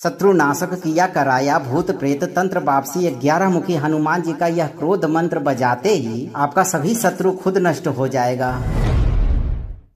शत्रुनाशक किया कराया भूत प्रेत तंत्र वापसी 11 मुखी हनुमान जी का यह क्रोध मंत्र बजाते ही आपका सभी शत्रु खुद नष्ट हो जाएगा।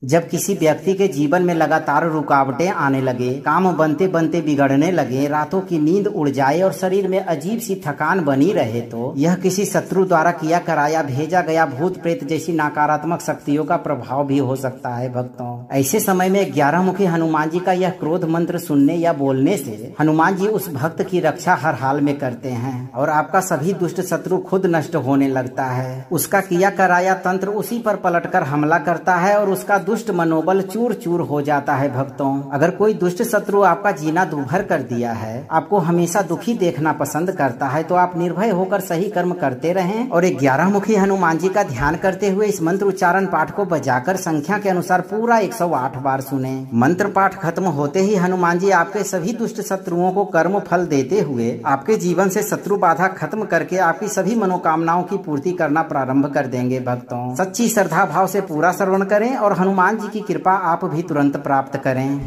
जब किसी व्यक्ति के जीवन में लगातार रुकावटें आने लगे, काम बनते बनते बिगड़ने लगे, रातों की नींद उड़ जाए और शरीर में अजीब सी थकान बनी रहे, तो यह किसी शत्रु द्वारा किया कराया भेजा गया भूत प्रेत जैसी नकारात्मक शक्तियों का प्रभाव भी हो सकता है। भक्तों, ऐसे समय में 11 मुखी हनुमान जी का यह क्रोध मंत्र सुनने या बोलने से हनुमान जी उस भक्त की रक्षा हर हाल में करते हैं और आपका सभी दुष्ट शत्रु खुद नष्ट होने लगता है। उसका किया कराया तंत्र उसी पर पलटकर हमला करता है और उसका दुष्ट मनोबल चूर चूर हो जाता है। भक्तों, अगर कोई दुष्ट शत्रु आपका जीना दुभर कर दिया है, आपको हमेशा दुखी देखना पसंद करता है, तो आप निर्भय होकर सही कर्म करते रहें और 11 मुखी हनुमान जी का ध्यान करते हुए इस मंत्र उच्चारण पाठ को बजाकर संख्या के अनुसार पूरा 108 बार सुने। मंत्र पाठ खत्म होते ही हनुमान जी आपके सभी दुष्ट शत्रुओं को कर्म फल देते हुए आपके जीवन से शत्रु बाधा खत्म करके आपकी सभी मनोकामनाओं की पूर्ति करना प्रारंभ कर देंगे। भक्तों, सच्ची श्रद्धा भाव से पूरा श्रवण करें और हनुमान जी की कृपा आप भी तुरंत प्राप्त करें।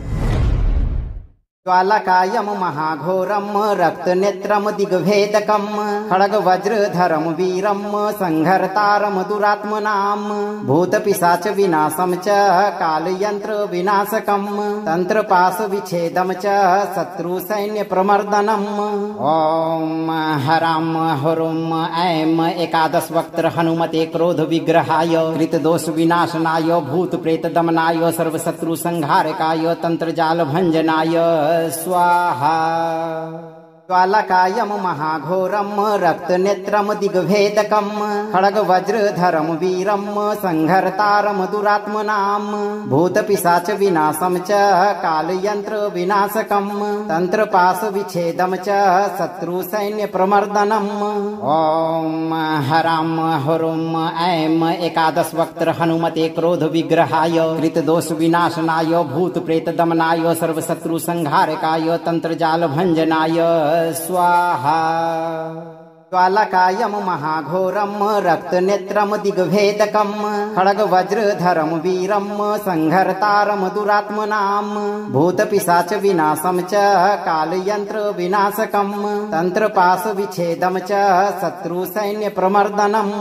ज्वालकायम महाघोरम रक्तनेत्रम दिग्भेदकम खड्ग वज्रधरम वीरम संहर्तारम दुरात्मनाम भूतपिशाच विनाशम च कालयंत्र विनाशकम तंत्रपाश विच्छेदम च शत्रु सैन्य प्रमर्दनम। ओम हराम हुरुम ऐम एकादश वक्त हनुमते क्रोध विग्रहाय कृतदोष विनाशनाय भूत प्रेत दमनाय सर्वशत्रु संहारकाय तंत्रजाल भंजनाय स्वाहा। ज्वालकायम महाघोरम रक्तनेत्रम दिग्भेदकम खड्ग वज्रधरम वीरम संहर्तारम दुरात्मनाम भूतपिशाच विनाशम च कालयंत्र विनाशकम तंत्रपाश विच्छेदम च शत्रु सैन्य प्रमर्दनम। ओम हराम हुरुम ऐम एकादश वक्त हनुमते क्रोध विग्रहाय कृतदोष विनाशनाय भूत प्रेत दमनाय सर्वशत्रु संहारकाय तंत्रजाल भंजनाय स्वाहा। ज्वालकायम महाघोरम रक्तनेत्रम दिग्भेदकम खड्ग वज्रधरम वीरम संहर्तारम दुरात्मनाम भूतपिशाच विनाशम च कालयंत्र विनाशकम तंत्रपाश विच्छेदम च शत्रु सैन्य प्रमर्दनम।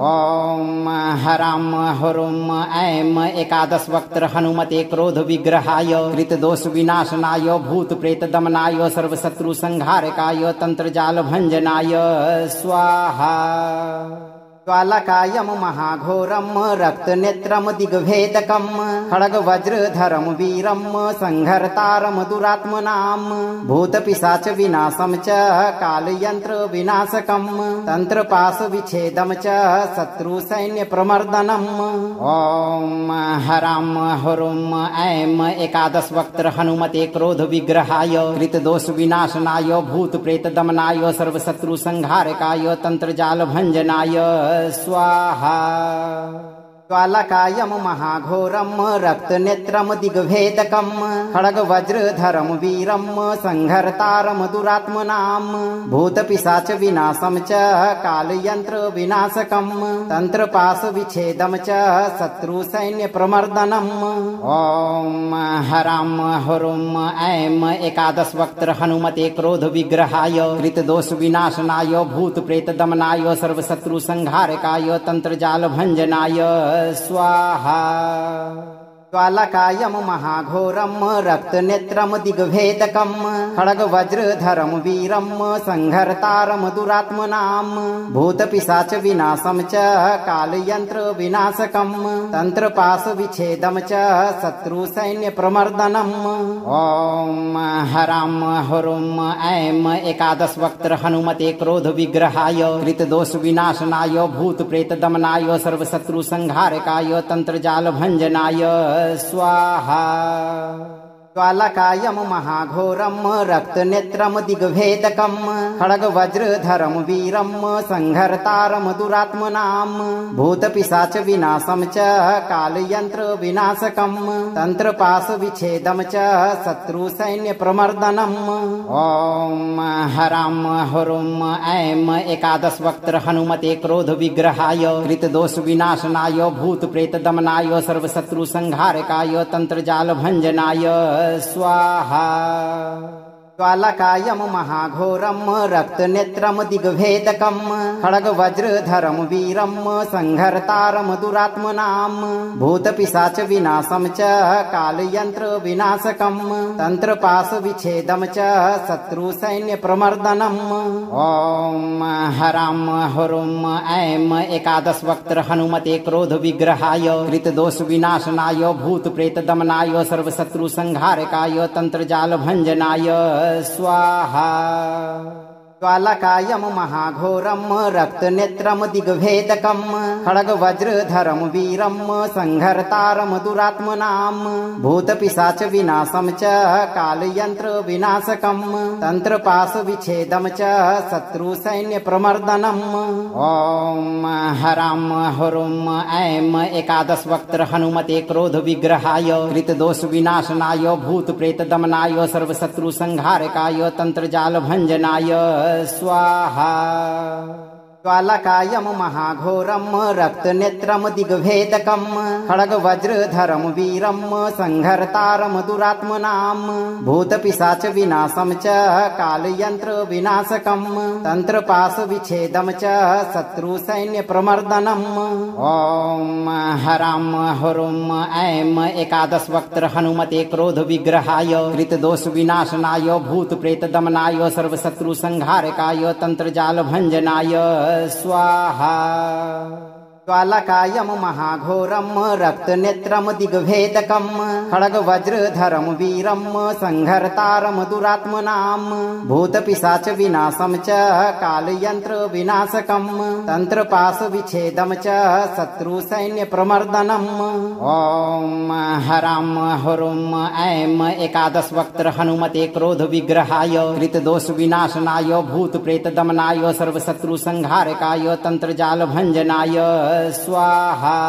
ओम हराम हुरुम ऐम एकादश वक्त हनुमते क्रोध विग्रहाय कृतदोष विनाशनाय भूत प्रेत दमनाय सर्वशत्रु संहारकाय तंत्रजाल भंजनाय स्वाहा। ज्वालकायम महाघोरम रक्तनेत्रम दिग्भेदकम खड्ग वज्रधरम वीरम संहर्तारम दुरात्मनाम भूतपिशाच विनाशम च कालयंत्र विनाशकम तंत्रपाश विच्छेदम च शत्रु सैन्य प्रमर्दनम। ओम हराम हुरुम ऐम एकादश वक्त हनुमते क्रोध विग्रहाय कृतदोष विनाशनाय भूत प्रेत दमनाय सर्वशत्रु संहारकाय तंत्रजाल भंजनाय स्वाहा। ज्वालकायम महाघोरम रक्तनेत्रम दिग्भेदकम खड्ग वज्रधरम वीरम संहर्तारम दुरात्मनाम भूतपिशाच विनाशम च कालयंत्र विनाशकम तंत्रपाश विच्छेदम च शत्रु सैन्य प्रमर्दनम। ओम हराम हुरुम ऐम एकादश वक्त हनुमते क्रोध विग्रहाय कृतदोष विनाशनाय भूत प्रेत दमनाय सर्वशत्रु संहारकाय तंत्रजाल भंजनाय स्वाहा। ज्वालकायम महाघोरम रक्तनेत्रम दिग्भेदकम खड्ग वज्रधरम वीरम संहर्तारम दुरात्मनाम भूतपिशाच विनाशम च कालयंत्र विनाशकम तंत्रपाश विच्छेदम च शत्रु सैन्य प्रमर्दनम। ओम हराम हुरुम ऐम एकादश वक्त हनुमते क्रोध विग्रहाय कृतदोष विनाशनाय भूत प्रेत दमनाय सर्वशत्रु संहारकाय तंत्रजाल भंजनाय स्वाहा। ज्वालकायम महाघोरम रक्तनेत्रम दिग्भेदकम खड्ग वज्रधरम वीरम संहर्तारम दुरात्मनाम भूतपिशाच विनाशम च कालयंत्र विनाशकम तंत्रपाश विच्छेदम च शत्रु सैन्य प्रमर्दनम। ओम हराम हुरुम ऐम एकादश वक्त हनुमते क्रोध विग्रहाय कृतदोष विनाशनाय भूत प्रेत दमनाय सर्वशत्रु संहारकाय तंत्रजाल भंजनाय स्वाहा। ज्वालकायं महाघोरं रक्तनेत्रं दिग्भेदकं खड्गवज्रधरं वीरं संहर्तारं दुरात्मनां भूतपिशाच विनाशं च कालयंत्र विनाशकं तंत्रपाशविच्छेदं च शत्रुसैन्यप्रमर्दनम्। ॐ हरां हुरुं ऐं एकादशवक्त्र हनुमते क्रोधविग्रहाय कृतदोषविनाशनाय भूतप्रेतदमनाय सर्वशत्रुसंहारकाय तंत्रजालभञ्जनाय स्वाहा। ज्वालकायं महाघोरं रक्तनेत्रं दिग्भेदकं खड्गवज्रधरं वीरं संहर्तारं दुरात्मनां भूतपिशाच विनाशं च कालयंत्र विनाशकं तंत्रपाशविच्छेदं च शत्रुसैन्यप्रमर्दनम्। ॐ हरां हुरुं ऐं एकादशवक्त्र हनुमते क्रोधविग्रहाय कृतदोषविनाशनाय भूतप्रेतदमनाय सर्वशत्रुसंहारकाय तंत्रजालभञ्जनाय स्वाहा। ज्वालकायं महाघोरं रक्तनेत्रं दिग्भेदकं खड्गवज्रधरं वीरं संहर्तारं दुरात्मनां भूतपिशाच विनाशं च कालयंत्र विनाशकं तंत्रपाशविच्छेदं च शत्रुसैन्यप्रमर्दनम्। ॐ हरां हुरुं ऐं एकादशवक्त्र हनुमते क्रोधविग्रहाय कृतदोषविनाशनाय भूतप्रेतदमनाय सर्वशत्रुसंहारकाय तंत्रजालभञ्जनाय स्वाहा। ज्वालकायं महाघोरं रक्तनेत्रं दिग्भेदकं खड्गवज्रधरं वीरं संहर्तारं दुरात्मनां भूतपिशाच विनाशं च कालयंत्र विनाशकं तंत्रपाशविच्छेदं च शत्रुसैन्यप्रमर्दनम्। ॐ हरां हुरुं ऐं एकादशवक्त्र हनुमते क्रोधविग्रहाय कृतदोषविनाशनाय भूतप्रेतदमनाय सर्वशत्रुसंहारकाय तंत्रजालभञ्जनाय स्वाहा।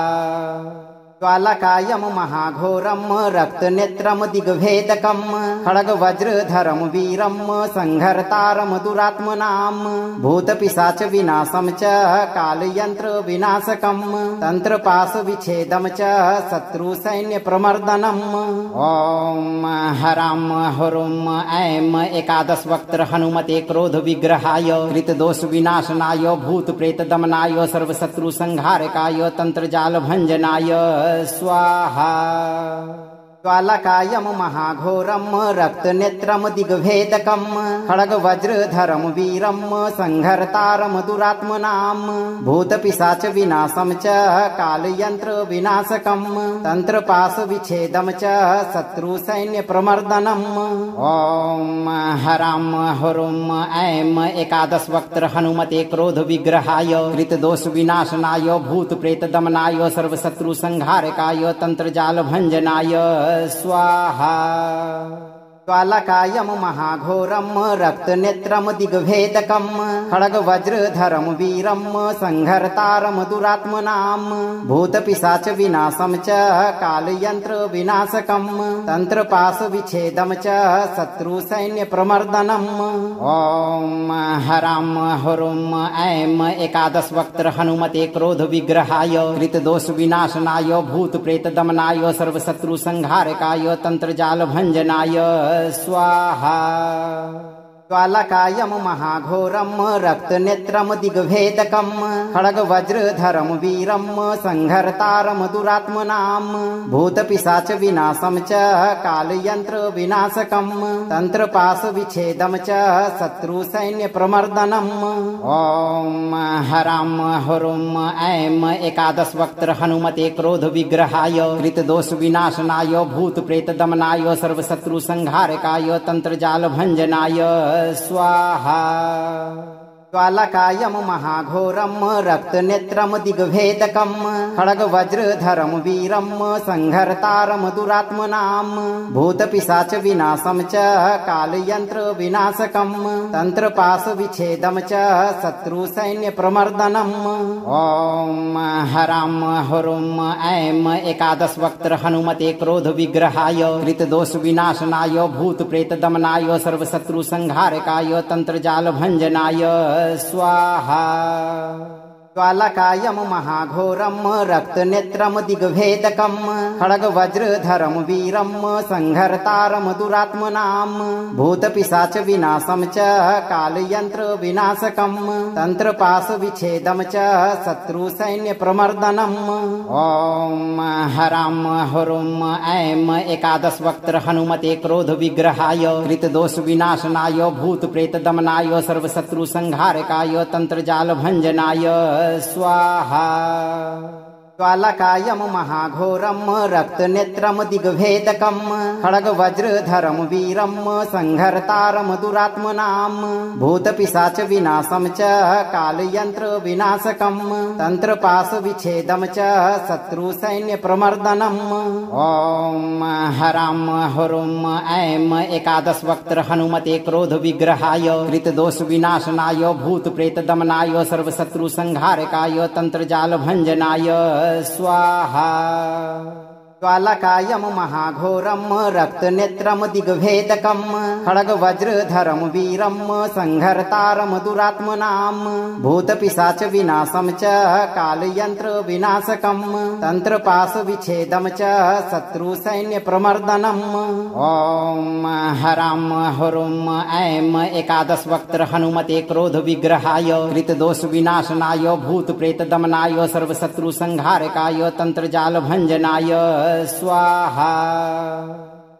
ज्वालकायं महाघोरं रक्तनेत्रं दिग्भेदकं खड्गवज्रधरं वीरं संहर्तारं दुरात्मनां भूतपिशाच विनाशं च कालयंत्र विनाशकं तंत्रपाशविच्छेदं च शत्रुसैन्यप्रमर्दनम्। ॐ हरां हुरुं ऐं एकादशवक्त्र हनुमते क्रोधविग्रहाय कृतदोषविनाशनाय भूतप्रेतदमनाय सर्वशत्रुसंहारकाय तंत्रजालभञ्जनाय स्वाहा। ज्वालकायं महाघोरं रक्तनेत्रं दिग्भेदकं खड्गवज्रधरं वीरं संहर्तारं दुरात्मनां भूतपिशाच विनाशं च कालयंत्र विनाशकं तंत्रपाशविच्छेदं च शत्रुसैन्यप्रमर्दनम्। ॐ हरां हुरुं ऐं एकादशवक्त्र हनुमते क्रोधविग्रहाय कृतदोषविनाशनाय भूतप्रेतदमनाय सर्वशत्रुसंहारकाय तंत्रजालभञ्जनाय स्वाहा। ज्वालकायं महाघोरं रक्तनेत्रं दिग्भेदकं खड्गवज्रधरं वीरं संहर्तारं दुरात्मनां भूतपिशाच विनाशं च कालयंत्र विनाशकं तंत्रपाशविच्छेदं च शत्रुसैन्यप्रमर्दनम्। ॐ हरां हुरुं ऐं एकादशवक्त्र हनुमते क्रोधविग्रहाय कृतदोषविनाशनाय भूतप्रेतदमनाय सर्वशत्रुसंहारकाय तंत्रजालभञ्जनाय स्वाहा। ज्वालकायं महाघोरं रक्तनेत्रं दिग्भेदकं खड्गवज्रधरं वीरं संहर्तारं दुरात्मनां भूतपिशाच विनाशं च कालयंत्र विनाशकं तंत्रपाशविच्छेदं च शत्रुसैन्यप्रमर्दनम्। ॐ हरां हुरुं ऐं एकादशवक्त्र हनुमते क्रोधविग्रहाय कृतदोषविनाशनाय भूतप्रेतदमनाय सर्वशत्रुसंहारकाय तंत्रजालभञ्जनाय स्वाहा। ज्वालकायं महाघोरं रक्तनेत्रं दिग्भेदकं खड्गवज्रधरं वीरं संहर्तारं दुरात्मनां भूतपिशाच विनाशं च कालयंत्र विनाशकं तंत्रपाशविच्छेदं च शत्रुसैन्यप्रमर्दनम्। ॐ हरां हुरुं ऐं एकादशवक्त्र हनुमते क्रोधविग्रहाय कृतदोषविनाशनाय भूतप्रेतदमनाय सर्वशत्रुसंहारकाय तंत्रजालभञ्जनाय स्वाहा। ज्वालकायं महाघोरं रक्तनेत्रं दिग्भेदकं खड्गवज्रधरं वीरं संहर्तारं दुरात्मनां भूतपिशाच विनाशं च कालयंत्र विनाशकं तंत्रपाश विच्छेदं च शत्रुसैन्य प्रमर्दनम्। ओम हराम हुरुम ऐं एकादश वक्त्र हनुमते क्रोध विग्रहाय कृतदोष विनाशनाय भूत प्रेत दमनाय सर्वशत्रु संहारकाय तंत्रजाल भंजनाय स्वाहा। ज्वालकायं महाघोरं रक्तनेत्रं दिग्भेदकं खड्गवज्रधरं वीरं संहर्तारं दुरात्मनां भूतपिशाच विनाशं च कालयंत्र विनाशकं तंत्रपाश विच्छेदं च शत्रुसैन्य प्रमर्दनम्। ओम हराम हुरुम ऐं एकादश वक्त्र हनुमते क्रोध विग्रहाय कृतदोष विनाशनाय भूत प्रेत दमनाय सर्वशत्रु संहारकाय तंत्रजाल भंजनाय स्वाहा। ज्वालकायं महाघोरं रक्तनेत्रं दिग्भेदकं खड्गवज्रधरं वीरं संहर्तारं दुरात्मनां भूतपिशाच विनाशं च कालयंत्र विनाशकं तंत्रपाश विच्छेदं च शत्रुसैन्य प्रमर्दनम्। ओम हराम हुरुम ऐं एकादश वक्त्र हनुमते क्रोध विग्रहाय कृतदोष विनाशनाय भूत प्रेत दमनाय सर्वशत्रु संहारकाय तंत्रजाल भंजनाय स्वाहा।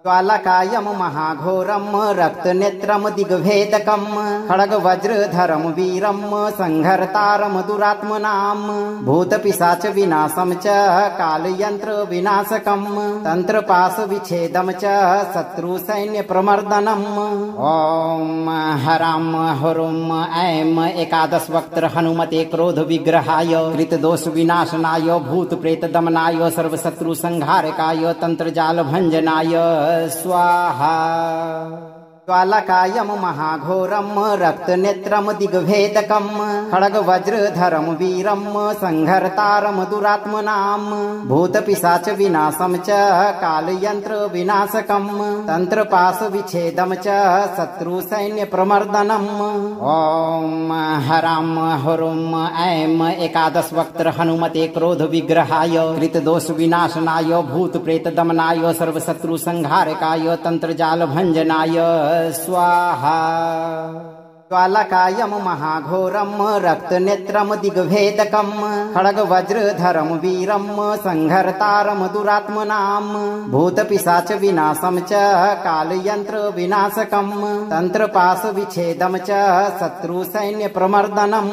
ज्वालकायं महाघोरं रक्तनेत्रं दिग्भेदकं खड्गवज्रधरं वीरं संहर्तारं दुरात्मनां भूतपिशाच विनाशं च कालयंत्र विनाशकं तंत्रपाश विच्छेदं च शत्रुसैन्य प्रमर्दनम्। ओम हराम हुरुम ऐं एकादश वक्त्र हनुमते क्रोध विग्रहाय कृतदोष विनाशनाय भूत प्रेत दमनाय सर्वशत्रु संहारकाय तंत्रजाल भंजनाय स्वाहा। ज्वालकायं महाघोरं रक्तनेत्रं दिग्भेदकं खड्गवज्रधरं वीरं संहर्तारं दुरात्मनां भूतपिशाच विनाशं च कालयंत्र विनाशकं तंत्रपाश विच्छेदं च शत्रुसैन्य प्रमर्दनम्। ओम हराम हुरुम ऐं एकादश वक्त्र हनुमते क्रोध विग्रहाय कृतदोष विनाशनाय भूत प्रेत दमनाय सर्वशत्रु संहारकाय तंत्रजाल भंजनाय स्वाहा। ज्वालकायं महाघोरं रक्तनेत्रं दिग्भेदकं खड्गवज्रधरं वीरं संहर्तारं दुरात्मनां भूतपिशाच विनाशं च कालयंत्र विनाशकं तंत्रपाश विच्छेदं च शत्रुसैन्य प्रमर्दनम्।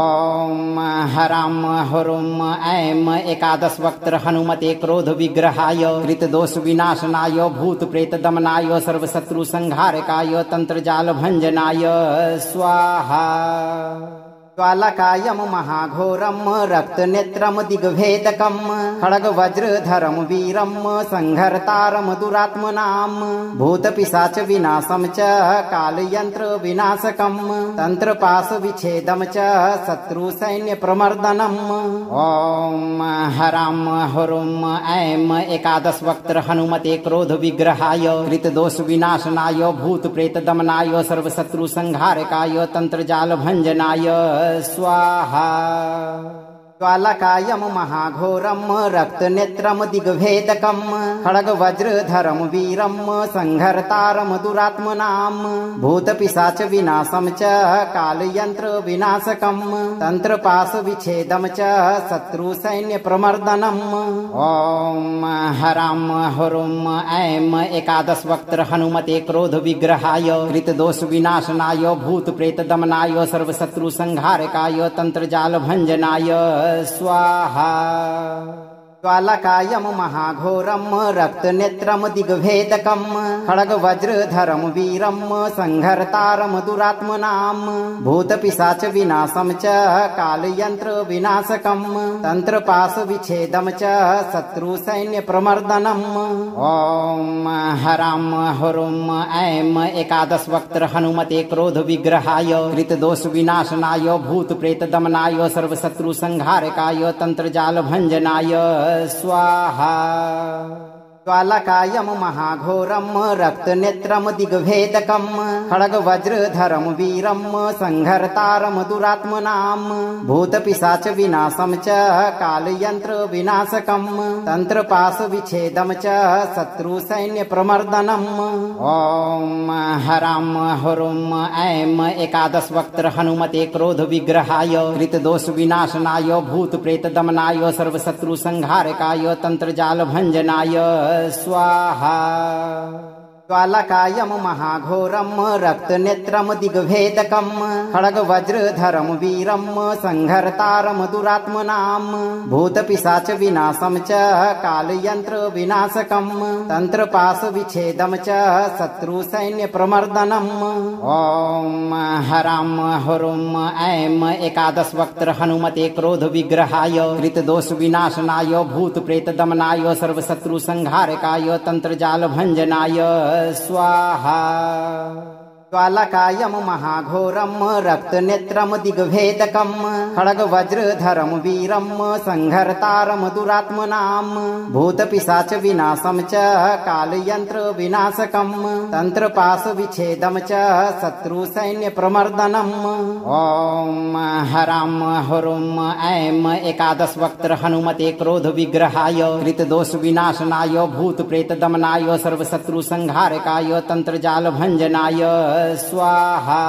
ओम हराम हुरुम ऐं एकादश वक्त्र हनुमते क्रोध विग्रहाय कृतदोष विनाशनाय भूत प्रेत दमनाय सर्वशत्रु संहारकाय तंत्रजाल भंजनाय स्वाहा। ज्वालकायं महाघोरं रक्तनेत्रं दिग्भेदकं खड्गवज्रधरं वीरं संहर्तारं दुरात्मनां भूतपिशाच विनाशं च कालयंत्र विनाशकं तंत्रपाश विच्छेदं च शत्रुसैन्य प्रमर्दनम्। ओम हराम हुरुम ऐं एकादश वक्त्र हनुमते क्रोध विग्रहाय कृतदोष विनाशनाय भूत प्रेत दमनाय सर्वशत्रु संहारकाय तंत्रजाल भंजनाय स्वाहा। ज्वालकायं महाघोरं रक्तनेत्रं दिग्भेदकं खड्गवज्रधरं वीरं संहर्तारं दुरात्मनां भूतपिशाच विनाशं च कालयंत्र विनाशकं तंत्रपाश विच्छेदं च शत्रुसैन्य प्रमर्दनम्। ओम हराम हुरुम ऐं एकादश वक्त्र हनुमते क्रोध विग्रहाय कृतदोष विनाशनाय भूत प्रेत दमनाय सर्वशत्रु संहारकाय तंत्रजाल भंजनाय स्वाहा। ज्वालकायं महाघोरं रक्तनेत्रं दिग्भेदकं खड्गवज्रधरं वीरं संहर्तारं दुरात्मनां भूतपिशाच विनाशं च कालयंत्र विनाशकं तंत्रपाश विच्छेदं च शत्रुसैन्य प्रमर्दनम्। ओम हराम हुरुम ऐं एकादश वक्त्र हनुमते क्रोध विग्रहाय कृतदोष विनाशनाय भूत प्रेत दमनाय सर्वशत्रु संहारकाय तंत्रजाल भंजनाय स्वाहा। ज्वालकायं महाघोरं रक्तनेत्रं दिग्भेदकं खड्गवज्रधरं वीरं संहर्तारं दुरात्मनां भूतपिशाच विनाशं च कालयन्त्र विनाशकं तन्त्रपाशविच्छेदं च शत्रुसैन्यप्रमर्दनम्। ॐ हरां हुरुं ऐं एकादशवक्त्र हनुमते क्रोधविग्रहाय कृतदोषविनाशनाय भूतप्रेतदमनाय सर्वशत्रुसंहारकाय तन्त्रजालभञ्जनाय स्वाहा। ज्वालकायं महाघोरं रक्तनेत्रं दिग्भेदकं खड्गवज्रधरं वीरं संहर्तारं दुरात्मनां भूतपिशाच विनाशं च कालयन्त्र विनाशकं तन्त्रपाशविच्छेदं च शत्रुसैन्यप्रमर्दनम्। ॐ हरां हुरुं ऐं एकादशवक्त्र हनुमते क्रोधविग्रहाय कृतदोषविनाशनाय भूतप्रेतदमनाय सर्वशत्रुसंहारकाय तन्त्रजालभञ्जनाय स्वाहा। ज्वालकायं महाघोरं रक्तनेत्रं दिग्भेदकं खड्गवज्रधरं वीरं संहर्तारं दुरात्मनां भूतपिशाच विनाशं च कालयन्त्र विनाशकं तन्त्रपाशविच्छेदं च शत्रुसैन्यप्रमर्दनम्। ॐ हरां हुरुं ऐं एकादशवक्त्र हनुमते क्रोधविग्रहाय कृतदोषविनाशनाय भूतप्रेतदमनाय सर्वशत्रुसंहारकाय तन्त्रजालभञ्जनाय स्वाहा।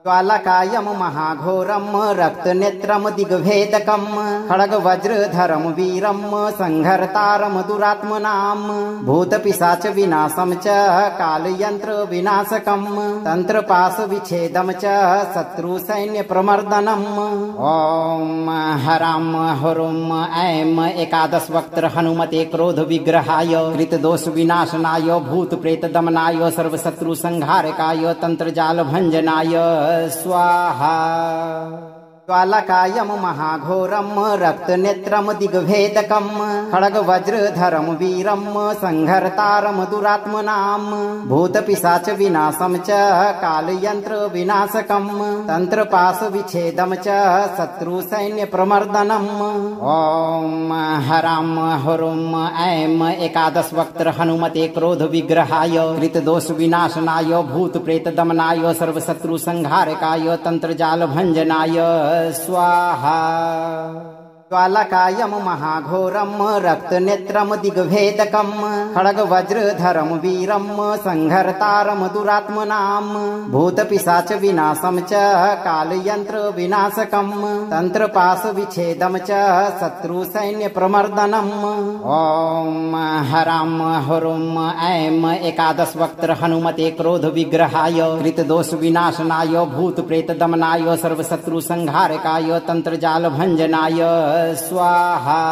ज्वालकायं महाघोरं रक्तनेत्रं दिग्भेदकं खड्गवज्रधरं वीरं संहर्तारं दुरात्मनां भूतपिशाच विनाशं च कालयन्त्र विनाशकं तन्त्रपाशविच्छेदं च शत्रुसैन्यप्रमर्दनम्। ॐ हरां हुरुं ऐं एकादशवक्त्र हनुमते क्रोधविग्रहाय कृतदोषविनाशनाय भूतप्रेतदमनाय सर्वशत्रुसंहारकाय तन्त्रजालभञ्जनाय स्वाहा। ज्वालकायं महाघोरं रक्तनेत्रं दिग्भेदकं खड्गवज्रधरं वीरं संहर्तारं दुरात्मनां भूतपिशाच विनाशं च कालयन्त्र विनाशकं तन्त्रपाशविच्छेदं च शत्रुसैन्यप्रमर्दनम्। ॐ हरां हुरुं ऐं एकादशवक्त्र हनुमते क्रोधविग्रहाय कृतदोषविनाशनाय भूतप्रेतदमनाय सर्वशत्रुसंहारकाय तन्त्रजालभञ्जनाय स्वाहा। ज्वालकायं महाघोरं रक्तनेत्रं दिग्भेदकं खड्गवज्रधरं वीरं संहर्तारं दुरात्मनां भूतपिशाच विनाशं च कालयन्त्र विनाशकं तन्त्रपाशविच्छेदं च शत्रुसैन्यप्रमर्दनम्। ॐ हरां हुरुं ऐं एकादशवक्त्र हनुमते क्रोधविग्रहाय कृतदोषविनाशनाय भूतप्रेतदमनाय सर्वशत्रुसंहारकाय तन्त्रजालभञ्जनाय स्वाहा।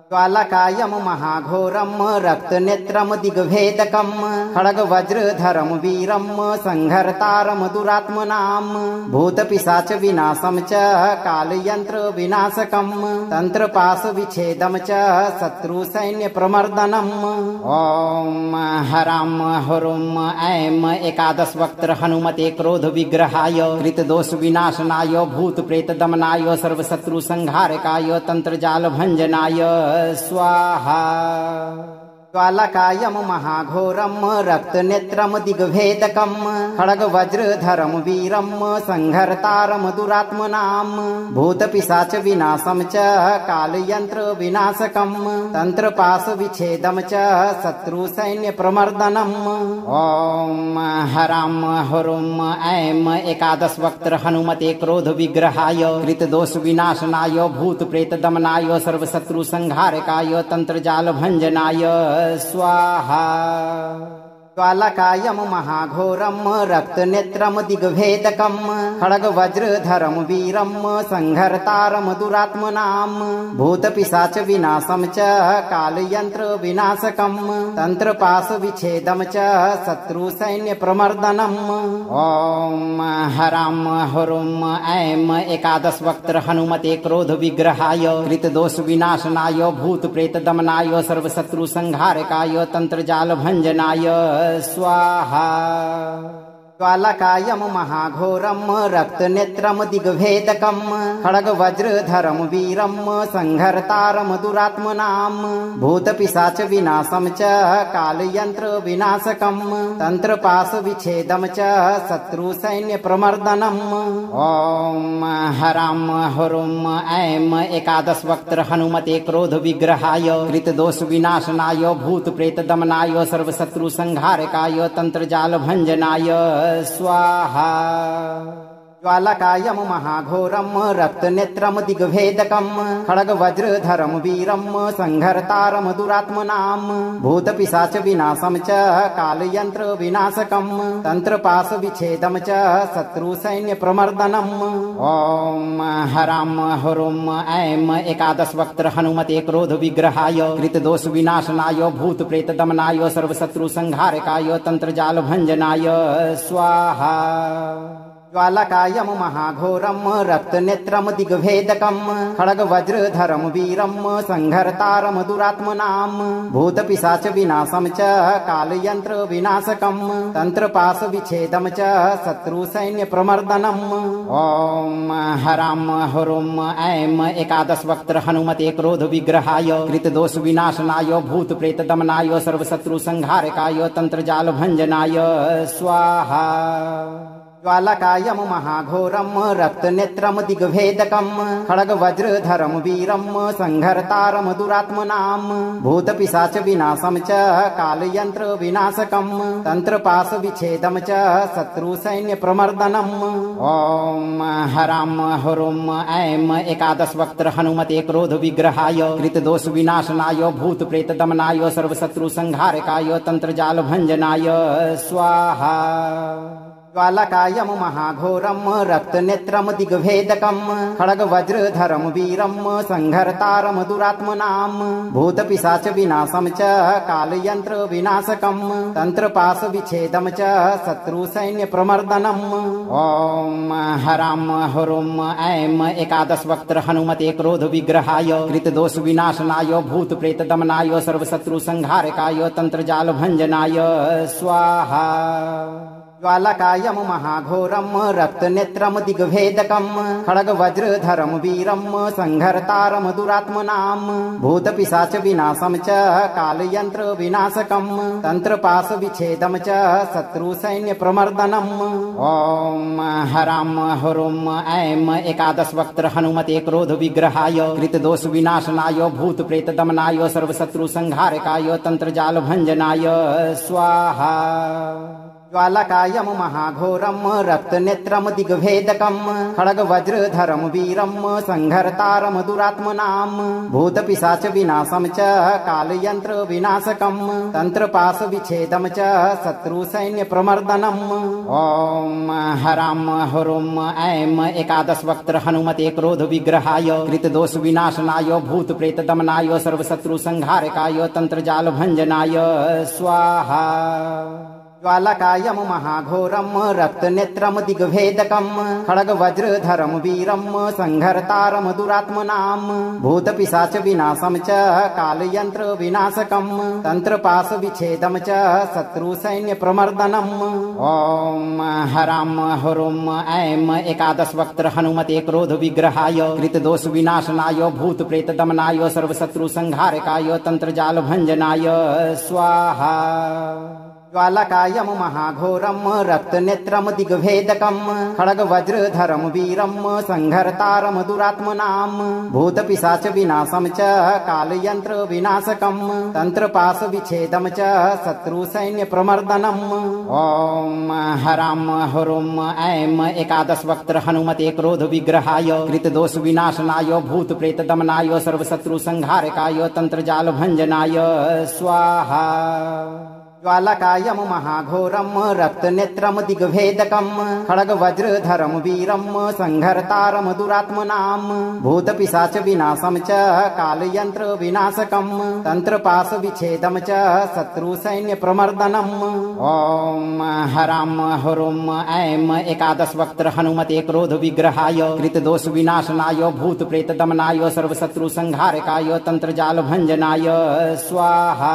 ज्वालकायं महाघोरं रक्तनेत्रं दिग्भेदकं खड्गवज्रधरं वीरं संहर्तारं दुरात्मनां भूतपिशाच विनाशं च कालयन्त्र विनाशकं तन्त्रपाशविच्छेदं च शत्रुसैन्यप्रमर्दनम्। ॐ हरां हुरुं ऐं एकादशवक्त्र हनुमते क्रोधविग्रहाय कृतदोषविनाशनाय भूतप्रेतदमनाय सर्वशत्रुसंहारकाय तन्त्रजालभञ्जनाय स्वाहा। ज्वालकायं महाघोरं रक्तनेत्रं दिग्भेदकं खड्गवज्रधरं वीरं संहर्तारं दुरात्मनां भूतपिशाच विनाशं च कालयन्त्र विनाशकं तन्त्रपाशविच्छेदं च शत्रुसैन्यप्रमर्दनम्। ॐ हरां हुरुं ऐं एकादशवक्त्र हनुमते क्रोधविग्रहाय कृतदोषविनाशनाय भूतप्रेतदमनाय सर्वशत्रुसंहारकाय तन्त्रजालभञ्जनाय स्वाहा। ज्वालकायं महाघोरं रक्तनेत्रं दिग्भेदकं खड्गवज्रधरं वीरं संहर्तारं दुरात्मनां भूतपिशाच विनाशं च कालयन्त्र विनाशकं तन्त्रपाशविच्छेदं च शत्रुसैन्यप्रमर्दनम्। ॐ हरां हुरुं ऐं एकादशवक्त्र हनुमते क्रोधविग्रहाय कृतदोषविनाशनाय भूतप्रेतदमनाय सर्वशत्रुसंहारकाय तन्त्रजालभञ्जनाय स्वाहा। ज्वालकायं महाघोरं रक्तनेत्रं दिग्भेदकं खड्गवज्रधरं वीरं संहर्तारं दुरात्मनां भूतपिशाच विनाशं च कालयन्त्र विनाशकं तन्त्रपाशविच्छेदं च शत्रुसैन्यप्रमर्दनम्। ॐ हरां हुरुं ऐं एकादशवक्त्र हनुमते क्रोधविग्रहाय कृतदोषविनाशनाय भूतप्रेतदमनाय सर्वशत्रुसंहारकाय तन्त्रजालभञ्जनाय स्वाहा। ज्वालकायं महाघोरं रक्तनेत्रं दिग्भेदकं खड्गवज्रधरं वीरं संहर्तारं दुरात्मनां भूतपिशाच विनाशं च कालयन्त्र विनाशकं तन्त्रपाशविच्छेदं च शत्रुसैन्यप्रमर्दनम्। ॐ हरां हुरुं ऐं एकादशवक्त्र हनुमते क्रोधविग्रहाय कृतदोषविनाशनाय भूतप्रेतदमनाय सर्वशत्रुसंहारकाय तन्त्रजालभञ्जनाय स्वाहा। ज्वालकायं महाघोरं रक्तनेत्रं दिग्भेदकं खड्गवज्रधरं वीरं संहर्तारं दुरात्मनां भूतपिशाच विनाशं च कालयन्त्र विनाशकं तन्त्रपाशविच्छेदं च शत्रुसैन्यप्रमर्दनम्। ॐ हरां हुरुं ऐं एकादशवक्त्र हनुमते क्रोधविग्रहाय कृतदोषविनाशनाय भूतप्रेतदमनाय सर्वशत्रुसंहारकाय तन्त्रजालभञ्जनाय स्वाहा। ज्वालकायं महाघोरं रक्तनेत्रं दिग्भेदकं खड्गवज्रधरं वीरं संहर्तारं दुरात्मनां भूतपिशाच विनाशं च कालयन्त्र विनाशकं तन्त्रपाशविच्छेदं च शत्रुसैन्यप्रमर्दनम्। ॐ हरां हुरुं ऐं एकादशवक्त्र हनुमते क्रोधविग्रहाय कृतदोषविनाशनाय भूतप्रेतदमनाय सर्वशत्रुसंहारकाय तन्त्रजालभञ्जनाय स्वाहा। ज्वालकायं महाघोरं रक्तनेत्रं दिग्भेदकं खड्गवज्रधरं वीरं संहर्तारं दुरात्मनां भूतपिशाच विनाशं च कालयन्त्र विनाशकं तन्त्रपाशविच्छेदं च शत्रुसैन्यप्रमर्दनम्। ॐ हरां हुरुं ऐं एकादशवक्त्र हनुमते क्रोधविग्रहाय कृतदोषविनाशनाय भूतप्रेतदमनाय सर्वशत्रुसंहारकाय तन्त्रजालभञ्जनाय स्वाहा। ज्वालकायं महाघोरं रक्तनेत्रं दिग्भेदकं खड्गवज्रधरं वीरं संहर्तारं दुरात्मनां भूतपिशाच विनाशं च कालयन्त्र विनाशकं तन्त्रपाशविच्छेदं च शत्रुसैन्यप्रमर्दनम्। ॐ हरां हुरुं ऐं एकादशवक्त्र हनुमते क्रोधविग्रहाय कृतदोषविनाशनाय भूतप्रेतदमनाय सर्वशत्रुसंहारकाय तन्त्रजालभञ्जनाय स्वाहा। ज्वालकायं महाघोरं रक्तनेत्रं दिग्भेदकं खड्गवज्रधरं वीरं संहर्तारं दुरात्मनां भूतपिशाच विनाशं च कालयन्त्र विनाशकं तन्त्रपाशविच्छेदं च शत्रुसैन्यप्रमर्दनम्। ॐ हरां हुरुं ऐं एकादशवक्त्र हनुमते क्रोधविग्रहाय कृतदोषविनाशनाय भूतप्रेतदमनाय सर्वशत्रुसंहारकाय तन्त्रजालभञ्जनाय स्वाहा। ज्वालकायं महाघोरं रक्तनेत्रं दिग्भेदकं खड्गवज्रधरं वीरं संहर्तारं दुरात्मनां भूतपिशाच विनाशं च कालयन्त्र विनाशकं तन्त्रपाशविच्छेदं च शत्रुसैन्यप्रमर्दनम्। ॐ हरां हुरुं ऐं एकादशवक्त्र हनुमते क्रोधविग्रहाय कृतदोषविनाशनाय भूतप्रेतदमनाय सर्वशत्रुसंहारकाय तन्त्रजालभञ्जनाय स्वाहा। ज्वालकायं महाघोरं रक्तनेत्रं दिग्भेदकं खड्गवज्रधरं वीरं संहर्तारं दुरात्मनां भूतपिशाच विनाशं च कालयन्त्र विनाशकं तन्त्रपाशविच्छेदं च शत्रुसैन्यप्रमर्दनम्। ॐ हरां हुरुं ऐं एकादशवक्त्र हनुमते क्रोधविग्रहाय कृतदोषविनाशनाय भूतप्रेतदमनाय सर्वशत्रुसंहारकाय तन्त्रजालभञ्जनाय स्वाहा। ज्वालकायं महाघोरं रक्तनेत्रं दिग्भेदकं खड्गवज्रधरं वीरं संहर्तारं दुरात्मनां भूतपिशाच विनाशं च कालयन्त्र विनाशकं तन्त्रपाशविच्छेदं च शत्रुसैन्यप्रमर्दनम्। ॐ हरां हुरुं ऐं एकादशवक्त्र हनुमते क्रोधविग्रहाय कृतदोषविनाशनाय भूतप्रेतदमनाय सर्वशत्रुसंहारकाय तन्त्रजालभञ्जनाय स्वाहा।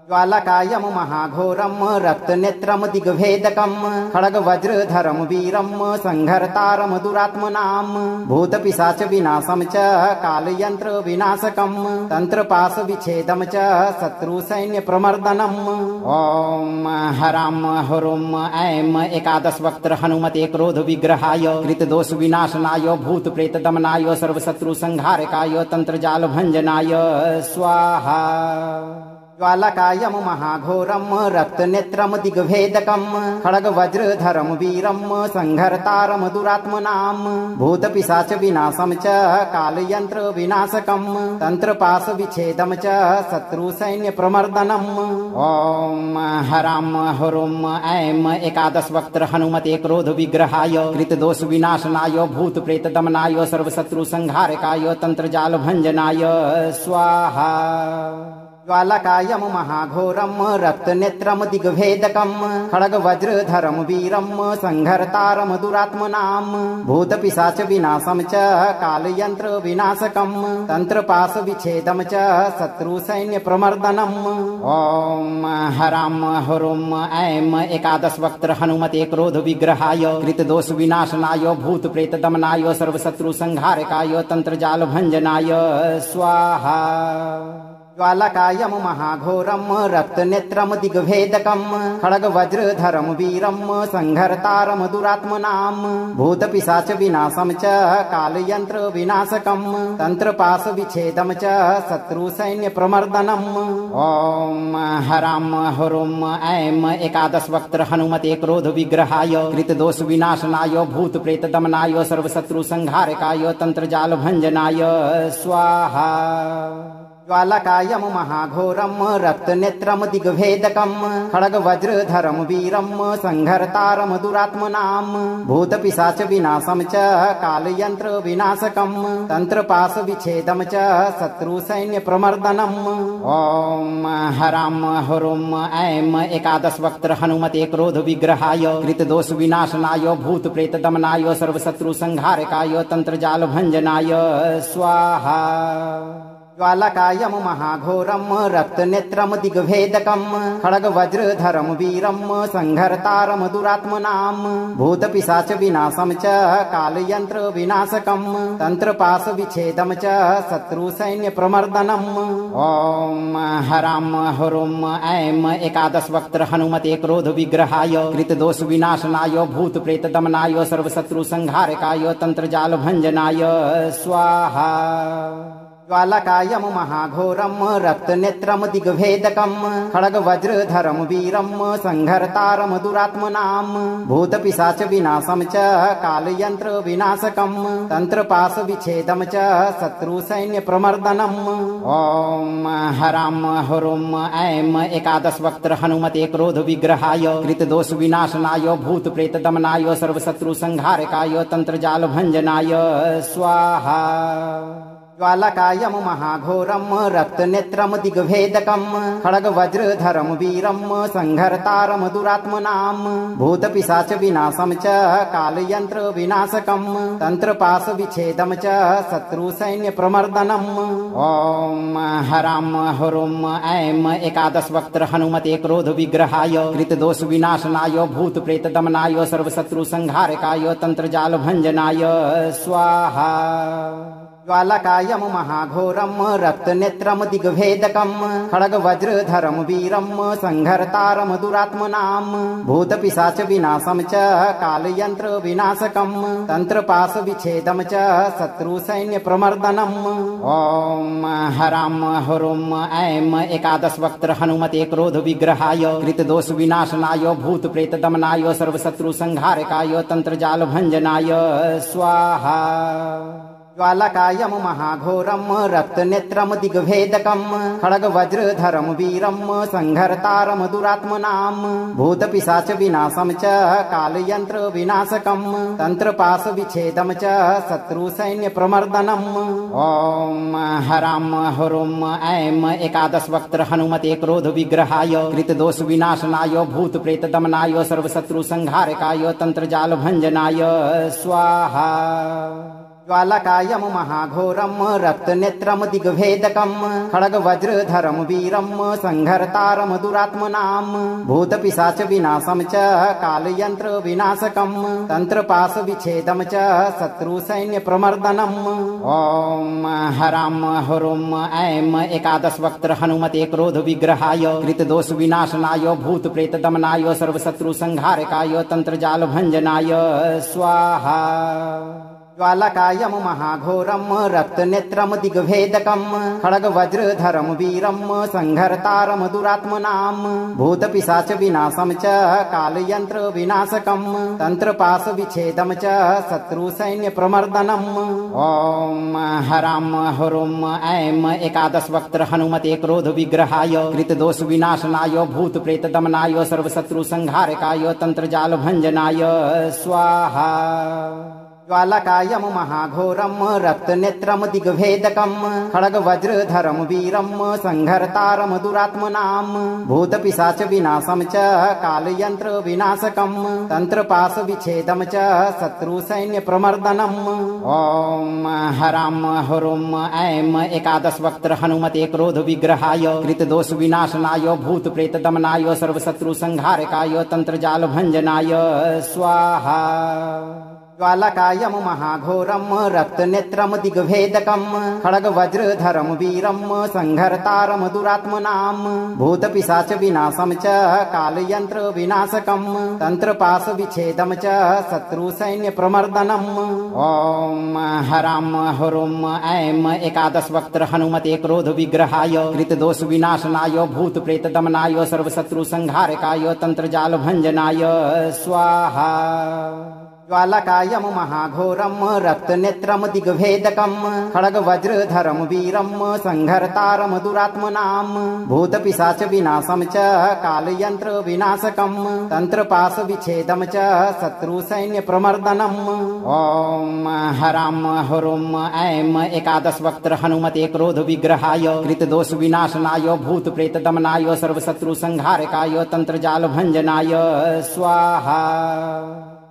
ज्वालकायं महाघोरं रक्तनेत्रं दिग्भेदकं खड्गवज्रधरं वीरं संहर्तारं दुरात्मनां भूतपिशाचविनाशं च कालयन्त्रविनाशकं तन्त्रपाशविच्छेदं च शत्रुसैन्यप्रमर्दनम्। ॐ हरां हुरुं ऐं एकादशवक्त्र हनुमते क्रोधविग्रहाय कृतदोषविनाशनाय भूतप्रेतदमनाय सर्वशत्रुसंहारकाय तन्त्रजालभञ्जनाय स्वाहा। ज्वालकायं महाघोरं रक्तनेत्रं दिग्भेदकं खड्गवज्रधरं वीरं संहर्तारं दुरात्मनां भूतपिशाचविनाशं च कालयन्त्रविनाशकं तन्त्रपाशविच्छेदं च शत्रुसैन्यप्रमर्दनम्। ॐ हरां हुरुं ऐं एकादशवक्त्र हनुमते क्रोधविग्रहाय कृतदोषविनाशनाय भूतप्रेतदमनाय सर्वशत्रुसंहारकाय तन्त्रजालभञ्जनाय स्वाहा। ज्वालकायं महाघोरं रक्तनेत्रं दिग्भेदकं खड्गवज्रधरं वीरं संहर्तारं दुरात्मनां भूतपिशाचविनाशं च कालयन्त्रविनाशकं तन्त्रपाशविच्छेदं च शत्रुसैन्यप्रमर्दनम्। ॐ हरां हुरुं ऐं एकादशवक्त्र हनुमते क्रोधविग्रहाय कृतदोषविनाशनाय भूतप्रेतदमनाय सर्वशत्रुसंहारकाय तन्त्रजालभञ्जनाय स्वाहा। ज्वालकायं महाघोरं रक्तनेत्रं दिग्भेदकं खड्गवज्रधरं वीरं संहर्तारं दुरात्मनां भूतपिशाचविनाशं च कालयन्त्रविनाशकं तन्त्रपाशविच्छेदं च शत्रुसैन्यप्रमर्दनम्। ॐ हरां हुरुं ऐं एकादशवक्त्र हनुमते क्रोधविग्रहाय कृतदोषविनाशनाय भूतप्रेतदमनाय सर्वशत्रुसंहारकाय तन्त्रजालभञ्जनाय स्वाहा। ज्वालकायं महाघोरं रक्तनेत्रं दिग्भेदकं खड्गवज्रधरं वीरं संहर्तारं दुरात्मनां भूतपिशाचविनाशं च कालयन्त्रविनाशकं तन्त्रपाशविच्छेदं च शत्रुसैन्यप्रमर्दनम्। ॐ हरां हुरुं ऐं एकादशवक्त्र हनुमते क्रोधविग्रहाय कृतदोषविनाशनाय भूतप्रेतदमनाय सर्वशत्रुसंहारकाय तन्त्रजालभञ्जनाय स्वाहा। ज्वालकायं महाघोरं रक्तनेत्रं दिग्भेदकं खड्गवज्रधरं वीरं संहर्तारं दुरात्मनां भूतपिशाचविनाशं च कालयन्त्रविनाशकं तन्त्रपाशविच्छेदं च शत्रुसैन्यप्रमर्दनम्। ॐ हरां हुरुं ऐं एकादशवक्त्र हनुमते क्रोधविग्रहाय कृतदोषविनाशनाय भूतप्रेतदमनाय सर्वशत्रुसंहारकाय तन्त्रजालभञ्जनाय स्वाहा। ज्वालकायं महाघोरं रक्तनेत्रं दिग्भेदकं खड्गवज्रधरं वीरं संहर्तारं दुरात्मनां भूतपिशाचविनाशं च कालयन्त्रविनाशकं तन्त्रपाशविच्छेदं च शत्रुसैन्यप्रमर्दनम्। ॐ हरां हुरुं ऐं एकादशवक्त्र हनुमते क्रोधविग्रहाय कृतदोषविनाशनाय भूतप्रेतदमनाय सर्वशत्रुसंहारकाय तन्त्रजालभञ्जनाय स्वाहा। ज्वालकायं महाघोरं रक्तनेत्रं दिग्भेदकं खड्गवज्रधरं वीरं संहर्तारं दुरात्मनां भूतपिशाचविनाशं च कालयन्त्रविनाशकं तन्त्रपाशविच्छेदं च शत्रुसैन्यप्रमर्दनम्। ॐ हरां हुरुं ऐं एकादशवक्त्र हनुमते क्रोधविग्रहाय कृतदोषविनाशनाय भूतप्रेतदमनाय सर्वशत्रुसंहारकाय तन्त्रजालभञ्जनाय स्वाहा। ज्वालकायं महाघोरं रक्तनेत्रं दिग्भेदकं खड्गवज्रधरं वीरं संहर्तारं दुरात्मनां भूतपिशाचविनाशं च कालयन्त्रविनाशकं तन्त्रपाशविच्छेदं च शत्रुसैन्यप्रमर्दनम्। ॐ हरां हुरुं ऐं एकादशवक्त्र हनुमते क्रोधविग्रहाय कृतदोषविनाशनाय भूतप्रेतदमनाय सर्वशत्रुसंहारकाय तन्त्रजालभञ्जनाय स्वाहा। ज्वालकायं महाघोरं रक्तनेत्रं दिग्भेदकं खड्गवज्रधरं वीरं संहर्तारं दुरात्मनां भूतपिशाचविनाशं च कालयन्त्रविनाशकं तन्त्रपाशविच्छेदं च शत्रुसैन्यप्रमर्दनम्। ॐ हरां हुरुं ऐं एकादशवक्त्र हनुमते क्रोधविग्रहाय कृतदोषविनाशनाय भूतप्रेतदमनाय सर्वशत्रुसंहारकाय तन्त्रजालभञ्जनाय स्वाहा। ज्वालकायं महाघोरं रक्तनेत्रं दिग्भेदकं खड्गवज्रधरं वीरं संहर्तारं दुरात्मनां भूतपिशाच विनाशं च कालयंत्र विनाशकं तंत्रपाश विच्छेदं च शत्रुसैन्य प्रमर्दनम्। ओम हराम हरुम ऐं एकादश वक्त्र हनुमते क्रोध विग्रहाय कृतदोष विनाशनाय भूत प्रेत दमनाय सर्वशत्रु संहारकाय तंत्रजाल भंजनाय स्वाहा। ज्वालकायं महाघोरं रक्तनेत्रं दिग्भेदकं खड्गवज्रधरं वीरं संहर्तारं दुरात्मनां भूतपिशाच विनाशं च कालयंत्र विनाशकं तंत्रपाश विच्छेदं च शत्रुसैन्य प्रमर्दनम्। ओम हराम हरुम ऐं एकादश वक्त्र हनुमते क्रोध विग्रहाय कृतदोष विनाशनाय भूत प्रेत दमनाय सर्वशत्रु संहारकाय तंत्रजाल भंजनाय स्वाहा। ज्वालकायं महाघोरं रक्तनेत्रं दिग्भेदकं खड्गवज्रधरं वीरं संहर्तारं दुरात्मनां भूतपिशाच विनाशं च कालयंत्र विनाशकं तंत्रपाश विच्छेदं च शत्रुसैन्य प्रमर्दनम्। ओम हराम हरुम ऐं एकादश वक्त्र हनुमते क्रोध विग्रहाय कृतदोष विनाशनाय भूत प्रेत दमनाय सर्वशत्रु संहारकाय तंत्रजाल भंजनाय स्वाहा। ज्वालकायं महाघोरं रक्तनेत्रं दिग्भेदकं खड्गवज्रधरं वीरं संहर्तारं दुरात्मनां भूतपिशाच विनाशं च कालयंत्र विनाशकं तंत्रपाश विच्छेदं च शत्रुसैन्य प्रमर्दनम्। ओम हराम हरुम ऐं एकादश वक्त्र हनुमते क्रोध विग्रहाय कृतदोष विनाशनाय भूत प्रेत दमनाय सर्वशत्रु संहारकाय तंत्रजाल भंजनाय स्वाहा। ज्वालकायं महाघोरं रक्तनेत्रं दिग्भेदकं खड्गवज्रधरं वीरं संहर्तारं दुरात्मनां भूतपिशाच विनाशं च कालयंत्र विनाशकं तंत्रपाश विच्छेदं च शत्रुसैन्य प्रमर्दनम्। ओम हराम हरुम ऐं एकादश वक्त्र हनुमते क्रोध विग्रहाय कृतदोष विनाशनाय भूत प्रेत दमनाय सर्वशत्रु संहारकाय तंत्रजाल भंजनाय स्वाहा।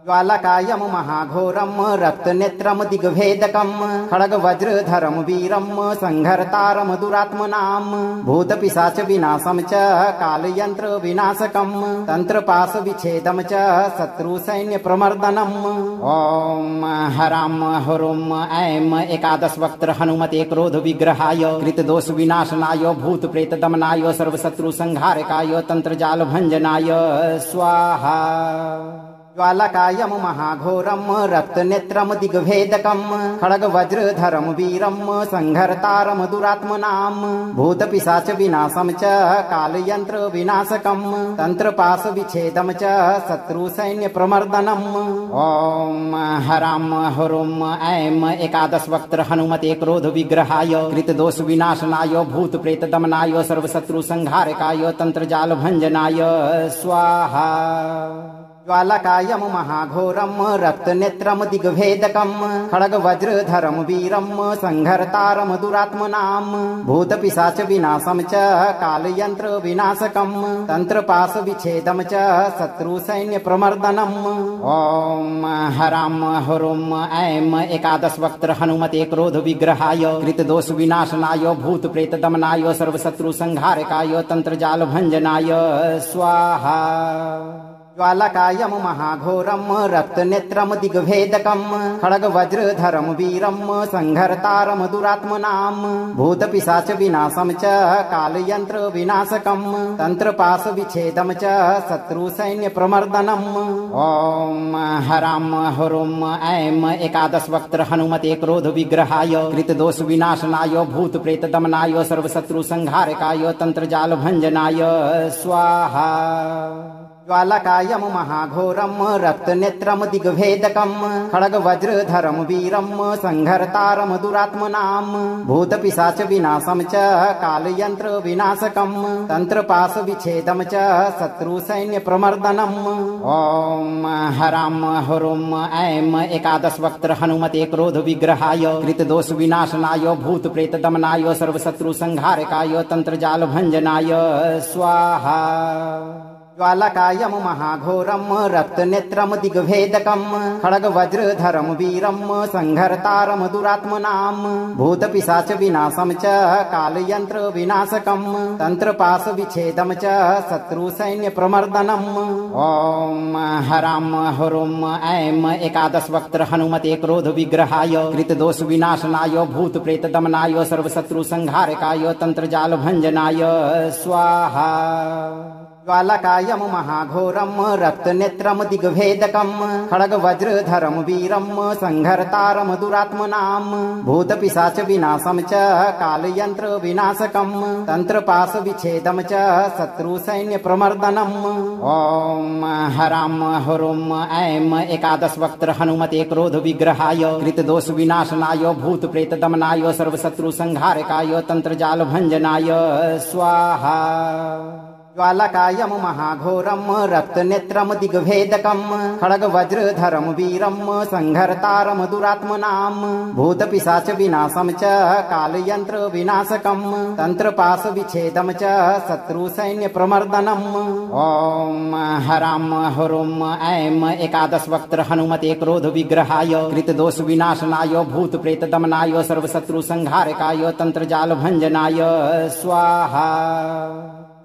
ज्वालकायं महाघोरं रक्तनेत्रं दिग्भेदकं खड्गवज्रधरं वीरं संहर्तारं दुरात्मनां भूतपिशाच विनाशं च कालयंत्र विनाशकं तंत्रपाश विच्छेदं च शत्रुसैन्य प्रमर्दनम्। ओम हराम हरुम ऐं एकादश वक्त्र हनुमते क्रोध विग्रहाय कृतदोष विनाशनाय भूत प्रेत दमनाय सर्वशत्रु संहारकाय तंत्रजाल भंजनाय स्वाहा। ज्वालकायं महाघोरं रक्तनेत्रं दिग्भेदकं खड्गवज्रधरं वीरं संहर्तारं दुरात्मनां भूतपिशाच विनाशं च कालयंत्र विनाशकं तंत्रपाश विच्छेदं च शत्रुसैन्य प्रमर्दनम्। ओम हराम हरुम ऐं एकादश वक्त्र हनुमते क्रोध विग्रहाय कृतदोष विनाशनाय भूत प्रेत दमनाय सर्वशत्रु संहारकाय तंत्रजाल भंजनाय स्वाहा। ज्वालकायं महाघोरं रक्तनेत्रं दिग्भेदकं खड्गवज्रधरं वीरं संहर्तारं दुरात्मनां भूतपिशाच विनाशं च कालयंत्र विनाशकं तंत्रपाश विच्छेदं च शत्रुसैन्य प्रमर्दनम्। ओम हराम हरुम ऐं एकादश वक्त्र हनुमते क्रोध विग्रहाय कृतदोष विनाशनाय भूत प्रेत दमनाय सर्वशत्रु संहारकाय तंत्रजाल भंजनाय स्वाहा। ज्वालकायं महाघोरं रक्तनेत्रं दिग्भेदकं खड्गवज्रधरं वीरं संहर्तारं दुरात्मनां भूतपिशाच विनाशं च कालयंत्र विनाशकं तंत्रपाश विच्छेदं च शत्रुसैन्य प्रमर्दनम्। ओम हराम हरुम ऐं एकादश वक्त्र हनुमते क्रोध विग्रहाय कृतदोष विनाशनाय भूत प्रेत दमनाय सर्वशत्रु संहारकाय तंत्रजाल भंजनाय स्वाहा। ज्वालकायं महाघोरं रक्तनेत्रं दिग्भेदकं खड्गवज्रधरं वीरं संहर्तारं दुरात्मनां भूतपिशाच विनाशं च कालयंत्र विनाशकं तंत्रपाश विच्छेदं च शत्रुसैन्य प्रमर्दनम्। ओम हराम हरुम ऐं एकादश वक्त्र हनुमते क्रोध विग्रहाय कृतदोष विनाशनाय भूत प्रेत दमनाय सर्वशत्रु संहारकाय तंत्रजाल भंजनाय स्वाहा। ज्वालकायं महाघोरं रक्तनेत्रं दिग्भेदकं खड्गवज्रधरं वीरं संहर्तारं दुरात्मनां भूतपिशाचविनाशं च कालयन्त्रविनाशकं तन्त्रपाशविच्छेदं च शत्रुसैन्यप्रमर्दनम्। ॐ हरां हुरुं ऐं एकादशवक्त्र हनुमते क्रोधविग्रहाय कृतदोषविनाशनाय भूतप्रेतदमनाय सर्वशत्रुसंहारकाय तन्त्रजालभञ्जनाय स्वाहा। ज्वालकायं महाघोरं रक्तनेत्रं दिग्भेदकं खड्गवज्रधरं वीरं संहर्तारं दुरात्मनां भूतपिशाचविनाशं च कालयन्त्रविनाशकं तन्त्रपाशविच्छेदं च शत्रुसैन्यप्रमर्दनम्। ॐ हरां हुरुं ऐं एकादशवक्त्र हनुमते क्रोधविग्रहाय कृतदोषविनाशनाय भूतप्रेतदमनाय सर्वशत्रुसंहारकाय तन्त्रजालभञ्जनाय स्वाहा। ज्वालकायं महाघोरं रक्तनेत्रं दिग्भेदकं खड्गवज्रधरं वीरं संहर्तारं दुरात्मनां भूतपिशाचविनाशं च कालयन्त्रविनाशकं तन्त्रपाशविच्छेदं च शत्रुसैन्यप्रमर्दनम्। ॐ हरां हुरुं ऐं एकादशवक्त्र हनुमते क्रोधविग्रहाय कृतदोषविनाशनाय भूतप्रेतदमनाय सर्वशत्रुसंहारकाय तन्त्रजालभञ्जनाय स्वाहा।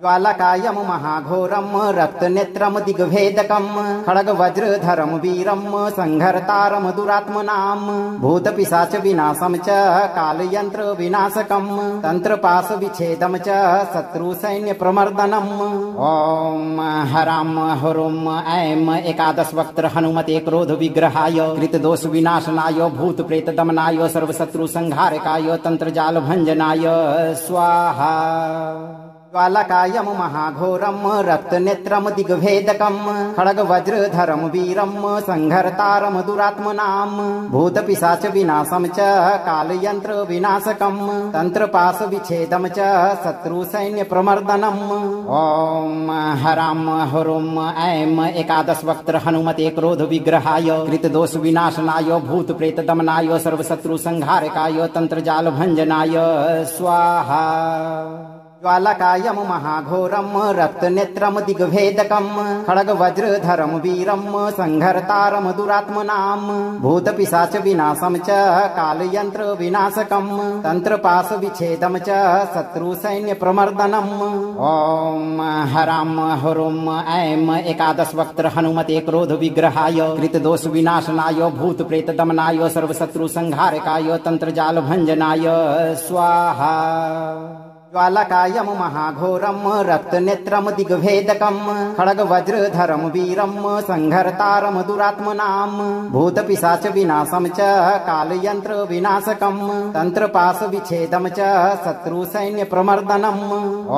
ज्वालकायं महाघोरं रक्तनेत्रं दिग्भेदकं खड्गवज्रधरं वीरं संहर्तारं दुरात्मनां भूतपिशाचविनाशं च कालयन्त्रविनाशकं तन्त्रपाशविच्छेदं च शत्रुसैन्यप्रमर्दनम्। ॐ हरां हुरुं ऐं एकादशवक्त्र हनुमते क्रोधविग्रहाय कृतदोषविनाशनाय भूतप्रेतदमनाय सर्वशत्रुसंहारकाय तन्त्रजालभञ्जनाय स्वाहा। ज्वालकायं महाघोरं रक्तनेत्रं दिग्भेदकं खड्गवज्रधरं वीरं संहर्तारं दुरात्मनां भूतपिशाचविनाशं च कालयन्त्रविनाशकं तन्त्रपाशविच्छेदं च शत्रुसैन्यप्रमर्दनम्। ॐ हरां हुरुं ऐं एकादशवक्त्र हनुमते क्रोधविग्रहाय कृतदोषविनाशनाय भूतप्रेतदमनाय सर्वशत्रुसंहारकाय तन्त्रजालभञ्जनाय स्वाहा। ज्वालकायं महाघोरं रक्तनेत्रं दिग्भेदकं खड्गवज्रधरं वीरं संहर्तारं दुरात्मनां भूतपिशाचविनाशं च कालयन्त्रविनाशकं तन्त्रपाशविच्छेदं च शत्रुसैन्यप्रमर्दनम्। ॐ हरां हुरुं ऐं एकादशवक्त्र हनुमते क्रोधविग्रहाय कृतदोषविनाशनाय भूतप्रेतदमनाय सर्वशत्रुसंहारकाय तन्त्रजालभञ्जनाय स्वाहा। ज्वालकायं महाघोरं रक्तनेत्रं दिग्भेदकं खड्गवज्रधरं वीरं संहर्तारं दुरात्मनां भूतपिशाचविनाशं च कालयन्त्रविनाशकं तन्त्रपाशविच्छेदं च शत्रुसैन्यप्रमर्दनम्।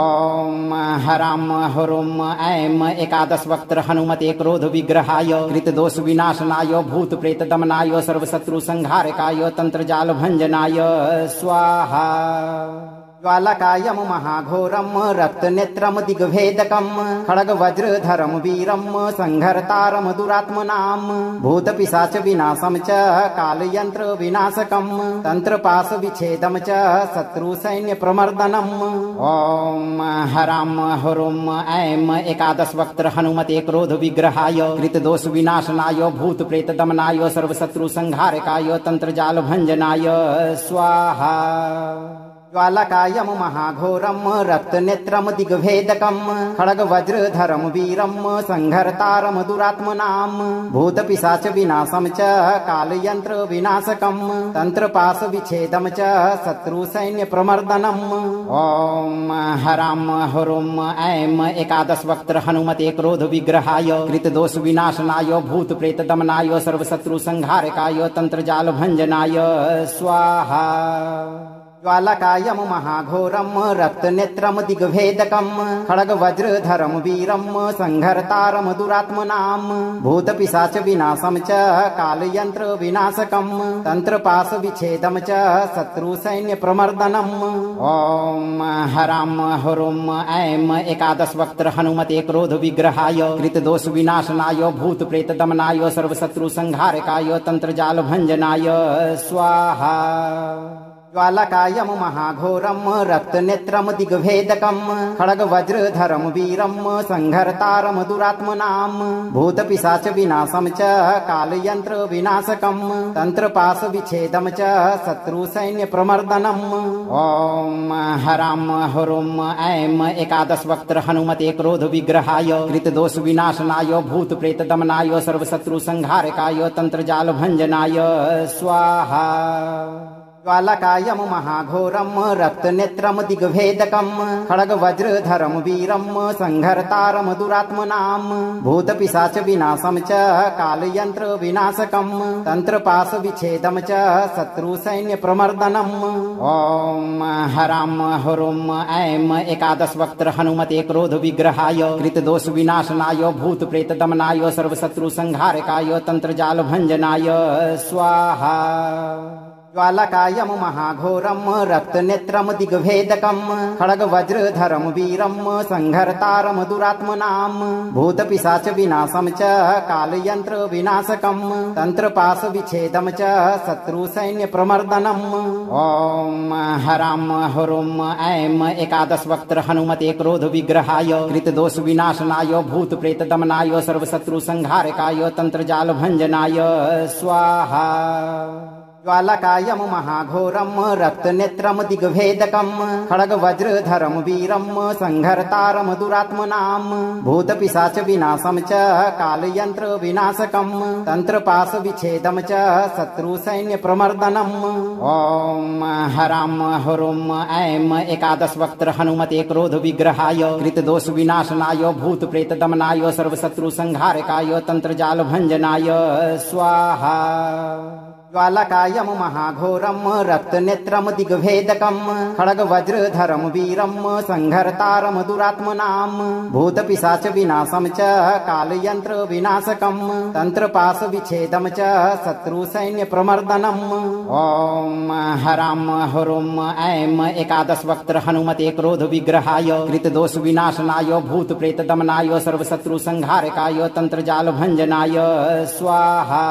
ॐ हरां हुरुं ऐं एकादशवक्त्र हनुमते क्रोधविग्रहाय कृतदोषविनाशनाय भूतप्रेतदमनाय सर्वशत्रुसंहारकाय तन्त्रजालभञ्जनाय स्वाहा। ज्वालकायं महाघोरं रक्तनेत्रं दिग्भेदकं खड्गवज्रधरं वीरं संहर्तारं दुरात्मनां भूतपिशाचविनाशं च कालयन्त्रविनाशकं तन्त्रपाशविच्छेदं च शत्रुसैन्यप्रमर्दनम्। ॐ हरां हुरुं ऐं एकादशवक्त्र हनुमते क्रोधविग्रहाय कृतदोषविनाशनाय भूतप्रेतदमनाय सर्वशत्रुसंहारकाय तन्त्रजालभञ्जनाय स्वाहा। ज्वालकायं महाघोरं रक्तनेत्रं दिग्भेदकं खड्गवज्रधरं वीरं संहर्तारं दुरात्मनां भूतपिशाचविनाशं च कालयन्त्रविनाशकं तन्त्रपाशविच्छेदं च शत्रुसैन्यप्रमर्दनम्। ॐ हरां हुरुं ऐं एकादशवक्त्र हनुमते क्रोधविग्रहाय कृतदोषविनाशनाय भूतप्रेतदमनाय सर्वशत्रुसंहारकाय तन्त्रजालभञ्जनाय स्वाहा। ज्वालकायं महाघोरं रक्तनेत्रं दिग्भेदकं खड्गवज्रधरं वीरं संहर्तारं दुरात्मनां भूतपिशाचविनाशं च कालयन्त्रविनाशकं तन्त्रपाशविच्छेदं च शत्रुसैन्यप्रमर्दनम्। ॐ हरां हुरुं ऐं एकादशवक्त्र हनुमते क्रोधविग्रहाय कृतदोषविनाशनाय भूतप्रेतदमनाय सर्वशत्रुसंहारकाय तन्त्रजालभञ्जनाय स्वाहा। ज्वालकायं महाघोरं रक्तनेत्रं दिग्भेदकं खड्गवज्रधरं वीरं संहर्तारं दुरात्मनां भूतपिशाच विनाशं च कालयंत्र विनाशकं तंत्रपाश विच्छेदं च शत्रुसैन्य प्रमर्दनम्। ओम हराम हरुम ऐं एकादश वक्त्र हनुमते क्रोध विग्रहाय कृतदोष विनाशनाय भूत प्रेत दमनाय सर्वशत्रु संहारकाय तंत्रजाल भंजनाय स्वाहा। ज्वालकायं महाघोरं रक्तनेत्रं दिग्भेदकं खड्गवज्रधरं वीरं संहर्तारं दुरात्मनां भूतपिशाच विनाशं च कालयंत्र विनाशकं तंत्रपाश विच्छेदं च शत्रुसैन्य प्रमर्दनम्। ओम हराम हरुम ऐं एकादश वक्त्र हनुमते क्रोध विग्रहाय कृतदोष विनाशनाय भूत प्रेत दमनाय सर्वशत्रु संहारकाय तंत्रजाल भंजनाय स्वाहा। ज्वालकायं महाघोरं रक्तनेत्रं दिग्भेदकं खड्गवज्रधरं वीरं संहर्तारं दुरात्मनां भूतपिशाच विनाशं च कालयंत्र विनाशकं तंत्रपाश विच्छेदं च शत्रुसैन्य प्रमर्दनम्। ओम हराम हरुम ऐं एकादश वक्त्र हनुमते क्रोध विग्रहाय कृतदोष विनाशनाय भूत प्रेत दमनाय सर्वशत्रु संहारकाय तंत्रजाल भंजनाय स्वाहा। ज्वालकायं महाघोरं रक्तनेत्रं दिग्भेदकं खड्गवज्रधरं वीरं संहर्तारं दुरात्मनां भूतपिशाच विनाशं च कालयंत्र विनाशकं तंत्रपाश विच्छेदं च शत्रुसैन्य प्रमर्दनम्। ओम हराम हरुम ऐं एकादश वक्त्र हनुमते क्रोध विग्रहाय कृतदोष विनाशनाय भूत प्रेत दमनाय सर्वशत्रु संहारकाय तंत्रजाल भंजनाय स्वाहा। ज्वालकायं महाघोरं रक्तनेत्रं दिग्भेदकं खड्गवज्रधरं वीरं संहर्तारं दुरात्मनां भूतपिशाच विनाशं च कालयंत्र विनाशकं तंत्रपाश विच्छेदं च शत्रुसैन्य प्रमर्दनम्। ओम हराम हरुम ऐं एकादश वक्त्र हनुमते क्रोध विग्रहाय कृतदोष विनाशनाय भूत प्रेत दमनाय सर्वशत्रु संहारकाय तंत्रजाल भंजनाय स्वाहा।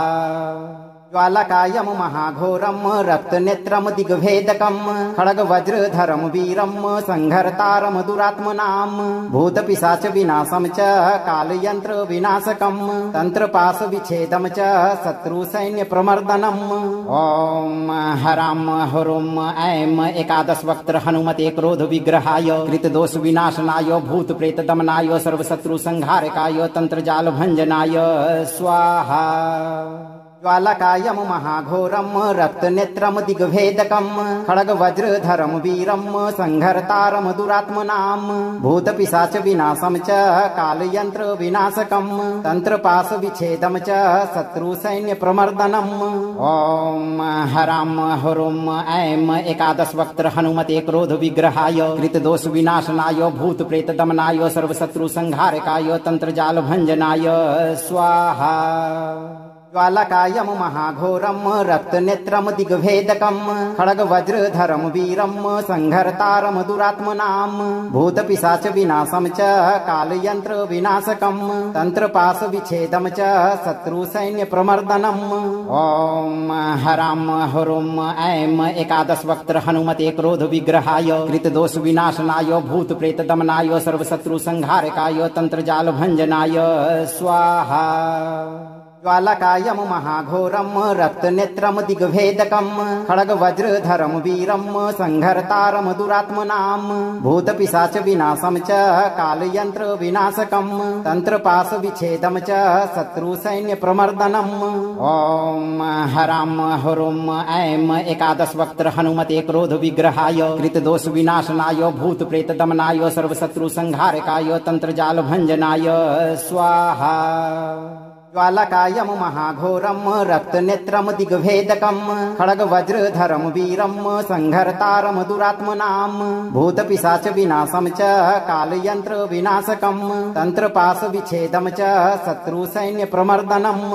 ज्वालकायं महाघोरं रक्तनेत्रं दिग्भेदकं खड्गवज्रधरं वीरं संहर्तारं दुरात्मनां भूतपिशाच विनाशं च कालयंत्र विनाशकं तंत्रपाश विच्छेदं च शत्रुसैन्य प्रमर्दनम्। ओम हराम हरुम ऐं एकादश वक्त्र हनुमते क्रोध विग्रहाय कृतदोष विनाशनाय भूत प्रेत दमनाय सर्वशत्रु संहारकाय तंत्रजाल भंजनाय स्वाहा। ज्वालकायं महाघोरं रक्तनेत्रं दिग्भेदकं खड्गवज्रधरं वीरं संहर्तारं दुरात्मनां भूतपिशाच विनाशं च कालयंत्र विनाशकं तंत्रपाश विच्छेदं च शत्रुसैन्य प्रमर्दनम्। ओम हराम हरुम ऐं एकादश वक्त्र हनुमते क्रोध विग्रहाय कृतदोष विनाशनाय भूत प्रेत दमनाय सर्वशत्रु संहारकाय तंत्रजाल भंजनाय स्वाहा। ज्वालकायं महाघोरं रक्तनेत्रं दिग्भेदकं खड्गवज्रधरं वीरं संहर्तारं दुरात्मनां भूतपिशाच विनाशं च कालयंत्र विनाशकं तंत्रपाश विच्छेदं च शत्रुसैन्य प्रमर्दनम्। ओम हराम हरुम ऐं एकादश वक्त्र हनुमते क्रोध विग्रहाय कृतदोष विनाशनाय भूत प्रेत दमनाय सर्वशत्रु संहारकाय तंत्रजाल भंजनाय स्वाहा। ज्वालकायं महाघोरं रक्तनेत्रं दिग्भेदकं खड्गवज्रधरं वीरं संहर्तारं दुरात्मनां भूतपिशाच विनाशं च कालयंत्र विनाशकं तंत्रपाश विच्छेदं च शत्रुसैन्य प्रमर्दनम्। ओम हराम हरुम ऐं एकादश वक्त्र हनुमते क्रोध विग्रहाय कृतदोष विनाशनाय भूत प्रेत दमनाय सर्वशत्रु संहारकाय तंत्रजाल भंजनाय स्वाहा। ज्वालकायं महाघोरं रक्तनेत्रं दिग्भेदकं खड्गवज्रधरं वीरं संहर्तारं दुरात्मनां भूतपिशाच विनाशं च कालयंत्र विनाशकं तंत्रपाश विच्छेदं च शत्रुसैन्य प्रमर्दनम्।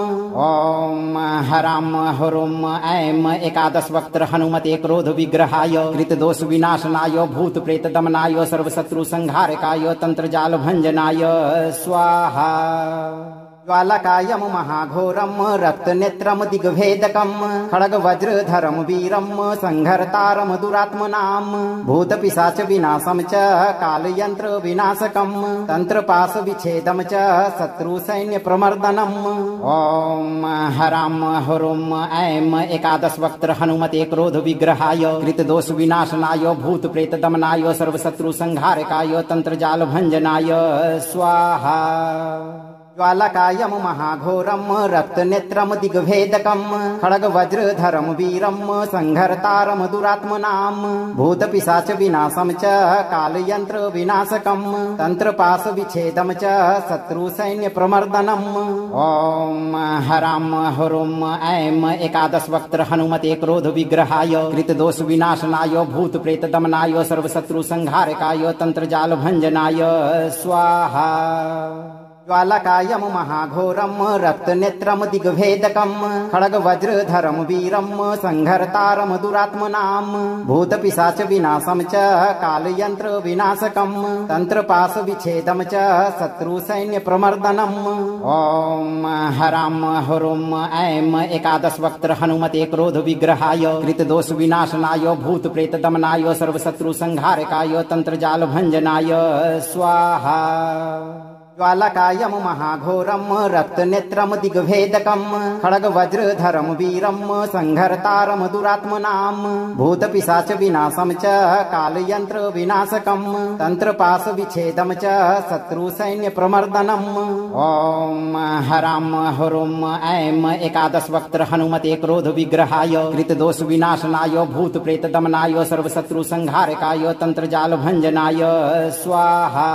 ओम हराम हरुम ऐं एकादश वक्त्र हनुमते क्रोध विग्रहाय कृतदोष विनाशनाय भूत प्रेत दमनाय सर्वशत्रु संहारकाय तंत्रजाल भंजनाय स्वाहा। ज्वालकायं महाघोरं रक्तनेत्रं दिग्भेदकं खड्गवज्रधरं वीरं संहर्तारं दुरात्मनां भूतपिशाच विनाशं च कालयंत्र विनाशकं तंत्रपाश विच्छेदं च शत्रुसैन्य प्रमर्दनम्। ओम हराम हुरुम ऐं एकादश वक्त्र हनुमते क्रोध विग्रहाय कृतदोष विनाशनाय भूत प्रेत दमनाय सर्वशत्रु संहारकाय तंत्रजाल भंजनाय स्वाहा। ज्वालकायं महाघोरं रक्तनेत्रं दिग्भेदकं खड्गवज्रधरं वीरं संहर्तारं दुरात्मनां भूतपिशाच विनाशं च कालयंत्र विनाशकं तंत्रपाश विच्छेदं च शत्रुसैन्य प्रमर्दनम्। ओम हराम हुरुम ऐं एकादश वक्त्र हनुमते क्रोध विग्रहाय कृतदोष विनाशनाय भूत प्रेत दमनाय सर्वशत्रु संहारकाय तंत्रजाल भंजनाय स्वाहा। ज्वालकायं महाघोरं रक्तनेत्रं दिग्भेदकं खड्गवज्रधरं वीरं संहर्तारं दुरात्मनां भूतपिशाच विनाशं च कालयंत्र विनाशकं तंत्रपाश विच्छेदं च शत्रुसैन्य प्रमर्दनम्। ओम हराम हुरुम ऐं एकादश वक्त्र हनुमते क्रोध विग्रहाय कृतदोष विनाशनाय भूत प्रेत दमनाय सर्वशत्रु संहारकाय तंत्रजाल भंजनाय स्वाहा। ज्वालकायं महाघोरं रक्तनेत्रं दिग्भेदकं खड्गवज्रधरं वीरं संहर्तारं दुरात्मनां भूतपिशाच विनाशं च कालयंत्र विनाशकं तंत्रपाश विच्छेदं च शत्रुसैन्य प्रमर्दनम्। ओम हराम हुरुम ऐं एकादश वक्त्र हनुमते क्रोध विग्रहाय कृतदोष विनाशनाय भूत प्रेत दमनाय सर्वशत्रु संहारकाय तंत्रजाल भंजनाय स्वाहा।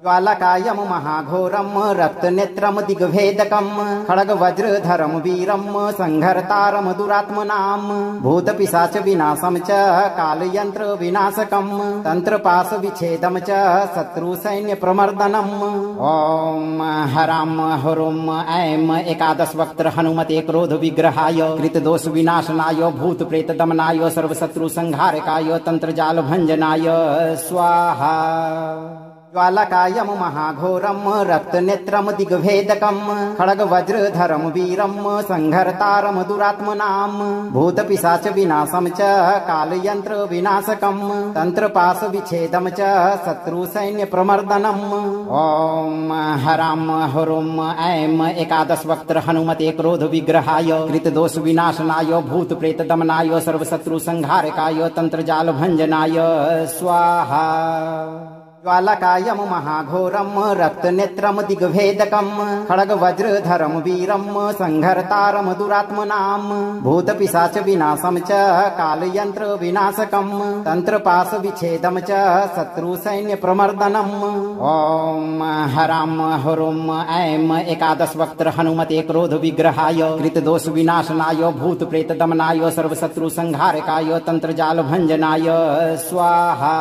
ज्वालकायं महाघोरं रक्तनेत्रं दिग्भेदकं खड्गवज्रधरं वीरं संहर्तारं दुरात्मनां भूतपिशाच विनाशं च कालयंत्र विनाशकं तंत्रपाश विच्छेदं च शत्रुसैन्य प्रमर्दनम्। ओम हराम हुरुम ऐं एकादश वक्त्र हनुमते क्रोध विग्रहाय कृतदोष विनाशनाय भूत प्रेत दमनाय सर्वशत्रु संहारकाय तंत्रजाल भंजनाय स्वाहा। ज्वालकायं महाघोरं रक्तनेत्रं दिग्भेदकं खड्गवज्रधरं वीरं संहर्तारं दुरात्मनां भूतपिशाच विनाशं च कालयंत्र विनाशकं तंत्रपाश विच्छेदं च शत्रुसैन्य प्रमर्दनम्। ओम हराम हुरुम ऐं एकादश वक्त्र हनुमते क्रोध विग्रहाय कृतदोष विनाशनाय भूत प्रेत दमनाय सर्वशत्रु संहारकाय तंत्रजाल भंजनाय स्वाहा। ज्वालकायं महाघोरं रक्तनेत्रं दिग्भेदकं खड्गवज्रधरं वीरं संहर्तारं दुरात्मनां भूतपिशाच विनाशं च कालयंत्र विनाशकं तंत्रपाश विच्छेदं च शत्रुसैन्य प्रमर्दनम्। ओम हराम हुरुम ऐं एकादश वक्त्र हनुमते क्रोध विग्रहाय कृतदोष विनाशनाय भूत प्रेत दमनाय सर्वशत्रु संहारकाय तंत्रजाल भंजनाय स्वाहा।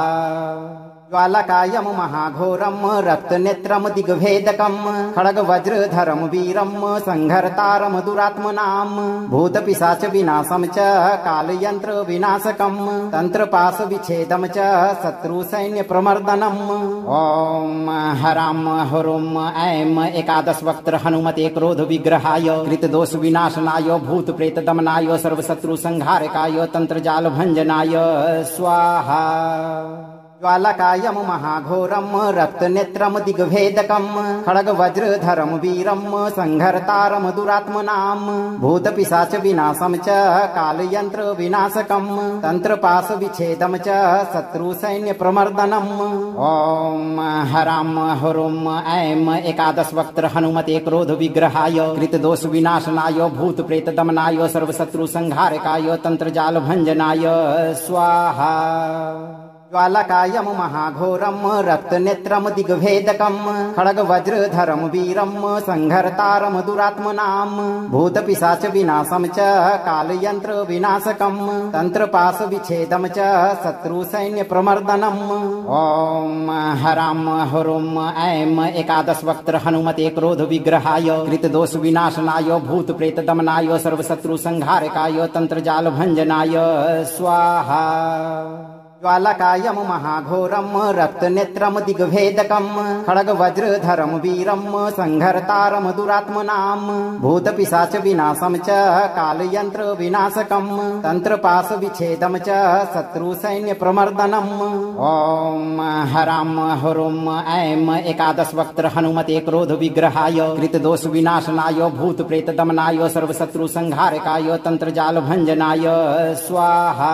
ज्वालकायं महाघोरं रक्तनेत्रं दिग्भेदकं खड्गवज्रधरं वीरं संहर्तारं दुरात्मनां भूतपिशाच विनाशं च कालयंत्र विनाशकं तंत्रपाश विच्छेदं च शत्रुसैन्य प्रमर्दनम्। ओम हराम हुरुम ऐं एकादश वक्त्र हनुमते क्रोध विग्रहाय कृतदोष विनाशनाय भूत प्रेत दमनाय सर्वशत्रु संहारकाय तंत्रजाल भंजनाय स्वाहा। ज्वालकायं महाघोरं रक्तनेत्रं दिग्भेदकं खड्गवज्रधरं वीरं संहर्तारं दुरात्मनां भूतपिशाच विनाशं च कालयंत्र विनाशकं तंत्रपाश विच्छेदं च शत्रुसैन्य प्रमर्दनम्। ओम हराम हुरुम ऐं एकादश वक्त्र हनुमते क्रोध विग्रहाय कृतदोष विनाशनाय भूत प्रेत दमनाय सर्वशत्रु संहारकाय तंत्रजाल भंजनाय स्वाहा। ज्वालकायं महाघोरं रक्तनेत्रं दिग्भेदकं खड्गवज्रधरं वीरं संहर्तारं दुरात्मनां भूतपिशाच विनाशं च कालयंत्र विनाशकं तंत्रपाश विच्छेदं च शत्रुसैन्य प्रमर्दनम्। ओम हराम हुरुम ऐं एकादश वक्त्र हनुमते क्रोध विग्रहाय कृतदोष विनाशनाय भूत प्रेत दमनाय सर्वशत्रु संहारकाय तंत्रजाल भंजनाय स्वाहा। ज्वालकायं महाघोरं रक्तनेत्रं दिग्भेदकं खड्गवज्रधरं वीरं संहर्तारं दुरात्मनां भूतपिशाच विनाशं च कालयंत्र विनाशकं तंत्रपाश विच्छेदं च शत्रुसैन्य प्रमर्दनम्। ओम हराम हरुम ऐं एकादश वक्त्र हनुमते क्रोध विग्रहाय कृतदोष विनाशनाय भूत प्रेत दमनाय सर्वशत्रु संहारकाय तंत्रजाल भंजनाय स्वाहा।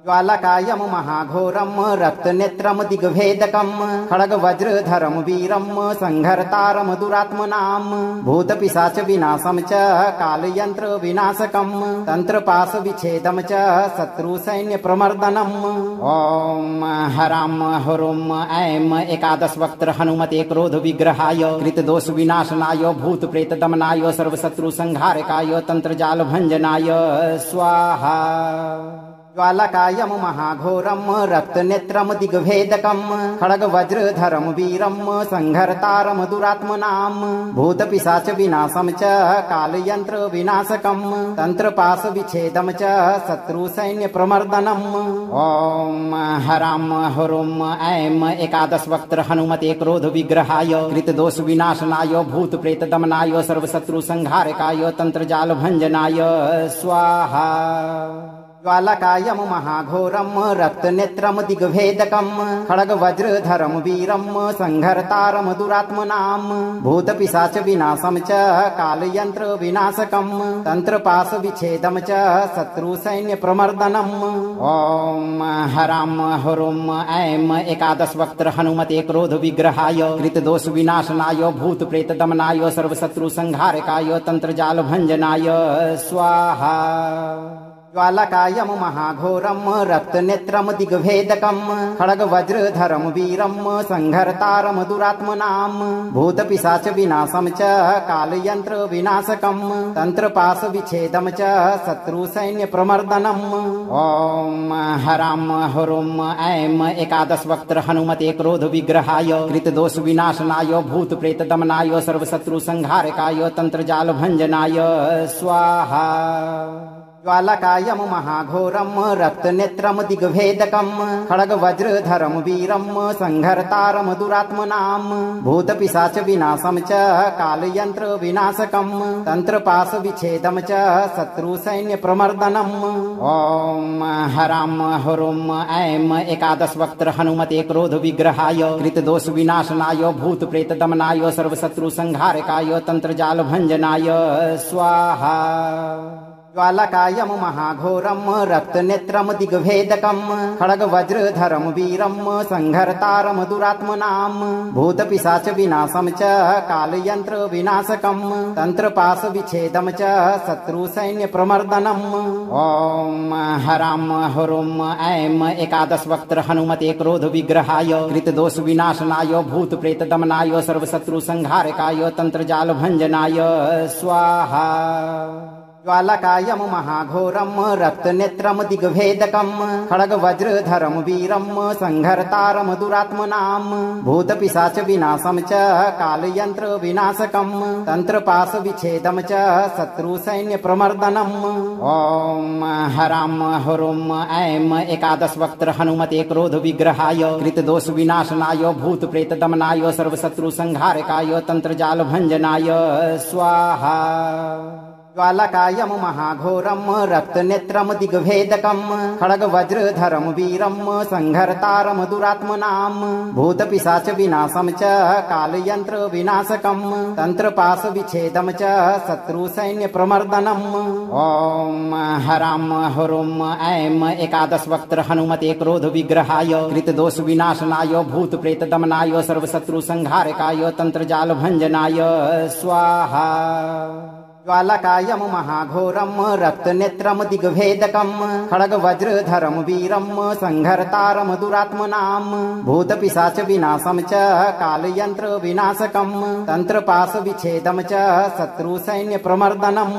ज्वालकायं महाघोरं रक्तनेत्रं दिग्भेदकं खड्गवज्रधरं वीरं संहर्तारं दुरात्मनां भूतपिशाच विनाशं च कालयंत्र विनाशकं तंत्रपाश विच्छेदं च शत्रुसैन्य प्रमर्दनम्। ओम हराम हरुम ऐं एकादश वक्त्र हनुमते क्रोध विग्रहाय कृतदोष विनाशनाय भूत प्रेत दमनाय सर्वशत्रु संहारकाय तंत्रजाल भंजनाय स्वाहा। ज्वालकायं महाघोरं रक्तनेत्रं दिग्भेदकं खड्गवज्रधरं वीरं संहर्तारं दुरात्मनां भूतपिशाच विनाशं च कालयंत्र विनाशकं तंत्रपाश विच्छेदं च शत्रुसैन्य प्रमर्दनम्। ओम हराम हरुम ऐं एकादश वक्त्र हनुमते क्रोध विग्रहाय कृतदोष विनाशनाय भूत प्रेत दमनाय सर्वशत्रु संहारकाय तंत्रजाल भंजनाय स्वाहा। ज्वालकायं महाघोरं रक्तनेत्रं दिग्भेदकं खड्गवज्रधरं वीरं संहर्तारं दुरात्मनां भूतपिशाच विनाशं च कालयंत्र विनाशकं तंत्रपाश विच्छेदं च शत्रुसैन्य प्रमर्दनम्। ओम हराम हरुम ऐं एकादश वक्त्र हनुमते क्रोध विग्रहाय कृतदोष विनाशनाय भूत प्रेत दमनाय सर्वशत्रु संहारकाय तंत्रजाल भंजनाय स्वाहा। ज्वालकायं महाघोरं रक्तनेत्रं दिग्भेदकं खड्गवज्रधरं वीरं संहर्तारं दुरात्मनां भूतपिशाच विनाशं च कालयंत्र विनाशकं तंत्रपाश विच्छेदं च शत्रुसैन्य प्रमर्दनम्। ओम हराम हरुम ऐं एकादश वक्त्र हनुमते क्रोध विग्रहाय कृतदोष विनाशनाय भूत प्रेत दमनाय सर्वशत्रु संहारकाय तंत्रजाल भंजनाय स्वाहा। ज्वालकायं महाघोरं रक्तनेत्रं दिग्भेदकं खड्गवज्रधरं वीरं संहर्तारं दुरात्मनां भूतपिशाच विनाशं च कालयंत्र विनाशकं तंत्रपाश विच्छेदं च शत्रुसैन्य प्रमर्दनम्। ओम हराम हरुम ऐं एकादश वक्त्र हनुमते क्रोध विग्रहाय कृतदोष विनाशनाय भूत प्रेत दमनाय सर्वशत्रु संहारकाय तंत्रजाल भंजनाय स्वाहा। ज्वालकायं महाघोरं रक्तनेत्रं दिग्भेदकं खड्गवज्रधरं वीरं संहर्तारं दुरात्मनां भूतपिशाच विनाशं च कालयंत्र विनाशकं तंत्रपाश विच्छेदं च शत्रुसैन्य प्रमर्दनम्। ओम हराम हरुम ऐं एकादश वक्त्र हनुमते क्रोध विग्रहाय कृतदोष विनाशनाय भूत प्रेत दमनाय सर्वशत्रु संहारकाय तंत्रजाल भंजनाय स्वाहा। ज्वालकायं महाघोरं रक्तनेत्रं दिग्भेदकं खड्गवज्रधरं वीरं संहर्तारं दुरात्मनां भूतपिशाच विनाशं च कालयंत्र विनाशकं तंत्रपाश विच्छेदं च शत्रुसैन्य प्रमर्दनम्। ओम हराम हरुम ऐं एकादश वक्त्र हनुमते क्रोध विग्रहाय कृतदोष विनाशनाय भूत प्रेत दमनाय सर्वशत्रु संहारकाय तंत्रजाल भंजनाय स्वाहा। ज्वालकायं महाघोरं रक्तनेत्रं दिग्भेदकं खड्गवज्रधरं वीरं संहर्तारं दुरात्मनां भूतपिशाच विनाशं च कालयंत्र विनाशकं तंत्रपाश विच्छेदं च शत्रुसैन्य प्रमर्दनम्। ओम हराम हरुम ऐं एकादश वक्त्र हनुमते क्रोध विग्रहाय कृतदोष विनाशनाय भूत प्रेत दमनाय सर्वशत्रु संहारकाय तंत्रजाल भंजनाय स्वाहा। ज्वालकायं महाघोरं रक्तनेत्रं दिग्भेदकं खड्गवज्रधरं वीरं संहर्तारं दुरात्मनां भूतपिशाच विनाशं च कालयंत्र विनाशकं तंत्रपाश विच्छेदं च शत्रुसैन्य प्रमर्दनम्।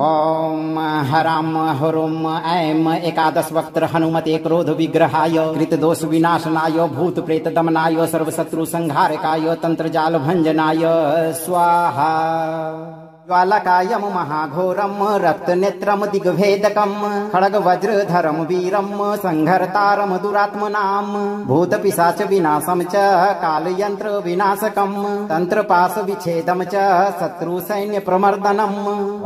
ओम हराम हरुम ऐं एकादश वक्त्र हनुमते क्रोध विग्रहाय कृतदोष विनाशनाय भूत प्रेत दमनाय सर्वशत्रु संहारकाय तंत्रजाल भंजनाय स्वाहा। ज्वालकायम महाघोरम रक्तनेत्रम दिग्भेदकम खड्ग वज्रधरम वीरम संहर्तारम दुरात्मनाम भूतपिशाच विनाशम च कालयंत्र विनाशकम तंत्रपाश विच्छेदम च शत्रु सैन्य प्रमर्दनम।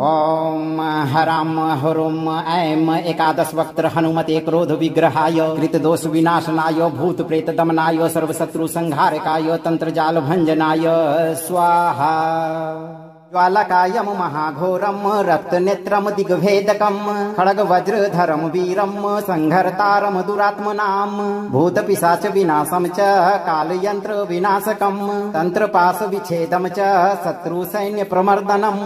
ओम हराम हुरुम ऐं एकादश वक्त्र हनुमते क्रोध विग्रहाय कृतदोष विनाशनाय भूत प्रेत दमनाय सर्वशत्रु संहारकाय तंत्रजाल भंजनाय स्वाहा। ज्वालकायम महाघोरम रक्तनेत्रम दिग्भेदकम खड्ग वज्रधरम वीरम संहर्तारम दुरात्मनाम भूतपिशाच विनाशम च कालयंत्र विनाशकम तंत्रपाश विच्छेदम च शत्रु सैन्य प्रमर्दनम।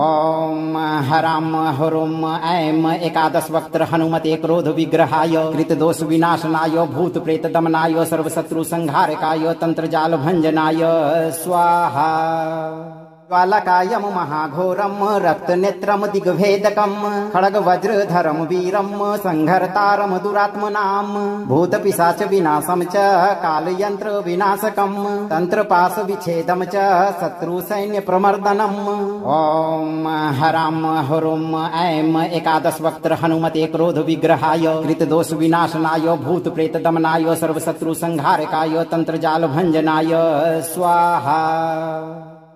ओम हराम हुरुम ऐं एकादश वक्त्र हनुमते क्रोध विग्रहाय कृतदोष विनाशनाय भूत प्रेत दमनाय सर्वशत्रु संहारकाय तंत्रजाल भंजनाय स्वाहा। ज्वालकायम महाघोरम रक्तनेत्रम दिग्भेदकम खड्ग वज्रधरम वीरम संहर्तारम दुरात्मनाम भूतपिशाच विनाशम च कालयंत्र विनाशकम तंत्रपाश विच्छेदम च शत्रु सैन्य प्रमर्दनम। ओम हराम हुरुम ऐं एकादश वक्त्र हनुमते क्रोध विग्रहाय कृतदोष विनाशनाय भूत प्रेत दमनाय सर्वशत्रु संहारकाय तंत्रजाल भंजनाय स्वाहा।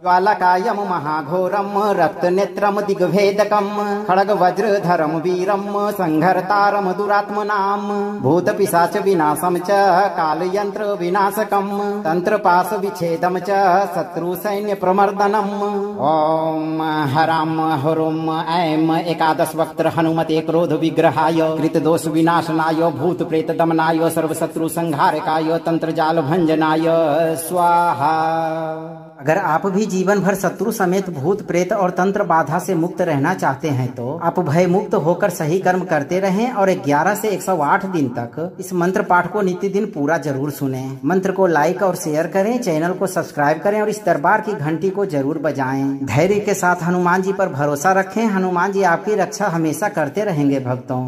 ज्वालकायम महाघोरम रक्तनेत्रम दिग्भेदकम खड्ग वज्रधरम वीरम संहर्तारम दुरात्मनाम भूतपिशाच विनाशम च कालयंत्र विनाशकम तंत्रपाश विच्छेदम च शत्रु सैन्य प्रमर्दनम। ओम हराम हुरुम ऐं एकादश वक्त्र हनुमते क्रोध विग्रहाय कृतदोष विनाशनाय भूत प्रेत दमनाय सर्वशत्रु संहारकाय तंत्रजाल भंजनाय स्वाहा। अगर आप भी जीवन भर शत्रु समेत भूत प्रेत और तंत्र बाधा से मुक्त रहना चाहते हैं तो आप भय मुक्त होकर सही कर्म करते रहें और 11 से 108 दिन तक इस मंत्र पाठ को नित्य दिन पूरा जरूर सुनें। मंत्र को लाइक और शेयर करें, चैनल को सब्सक्राइब करें और इस दरबार की घंटी को जरूर बजाएं। धैर्य के साथ हनुमान जी पर भरोसा रखें। हनुमान जी आपकी रक्षा हमेशा करते रहेंगे भक्तों।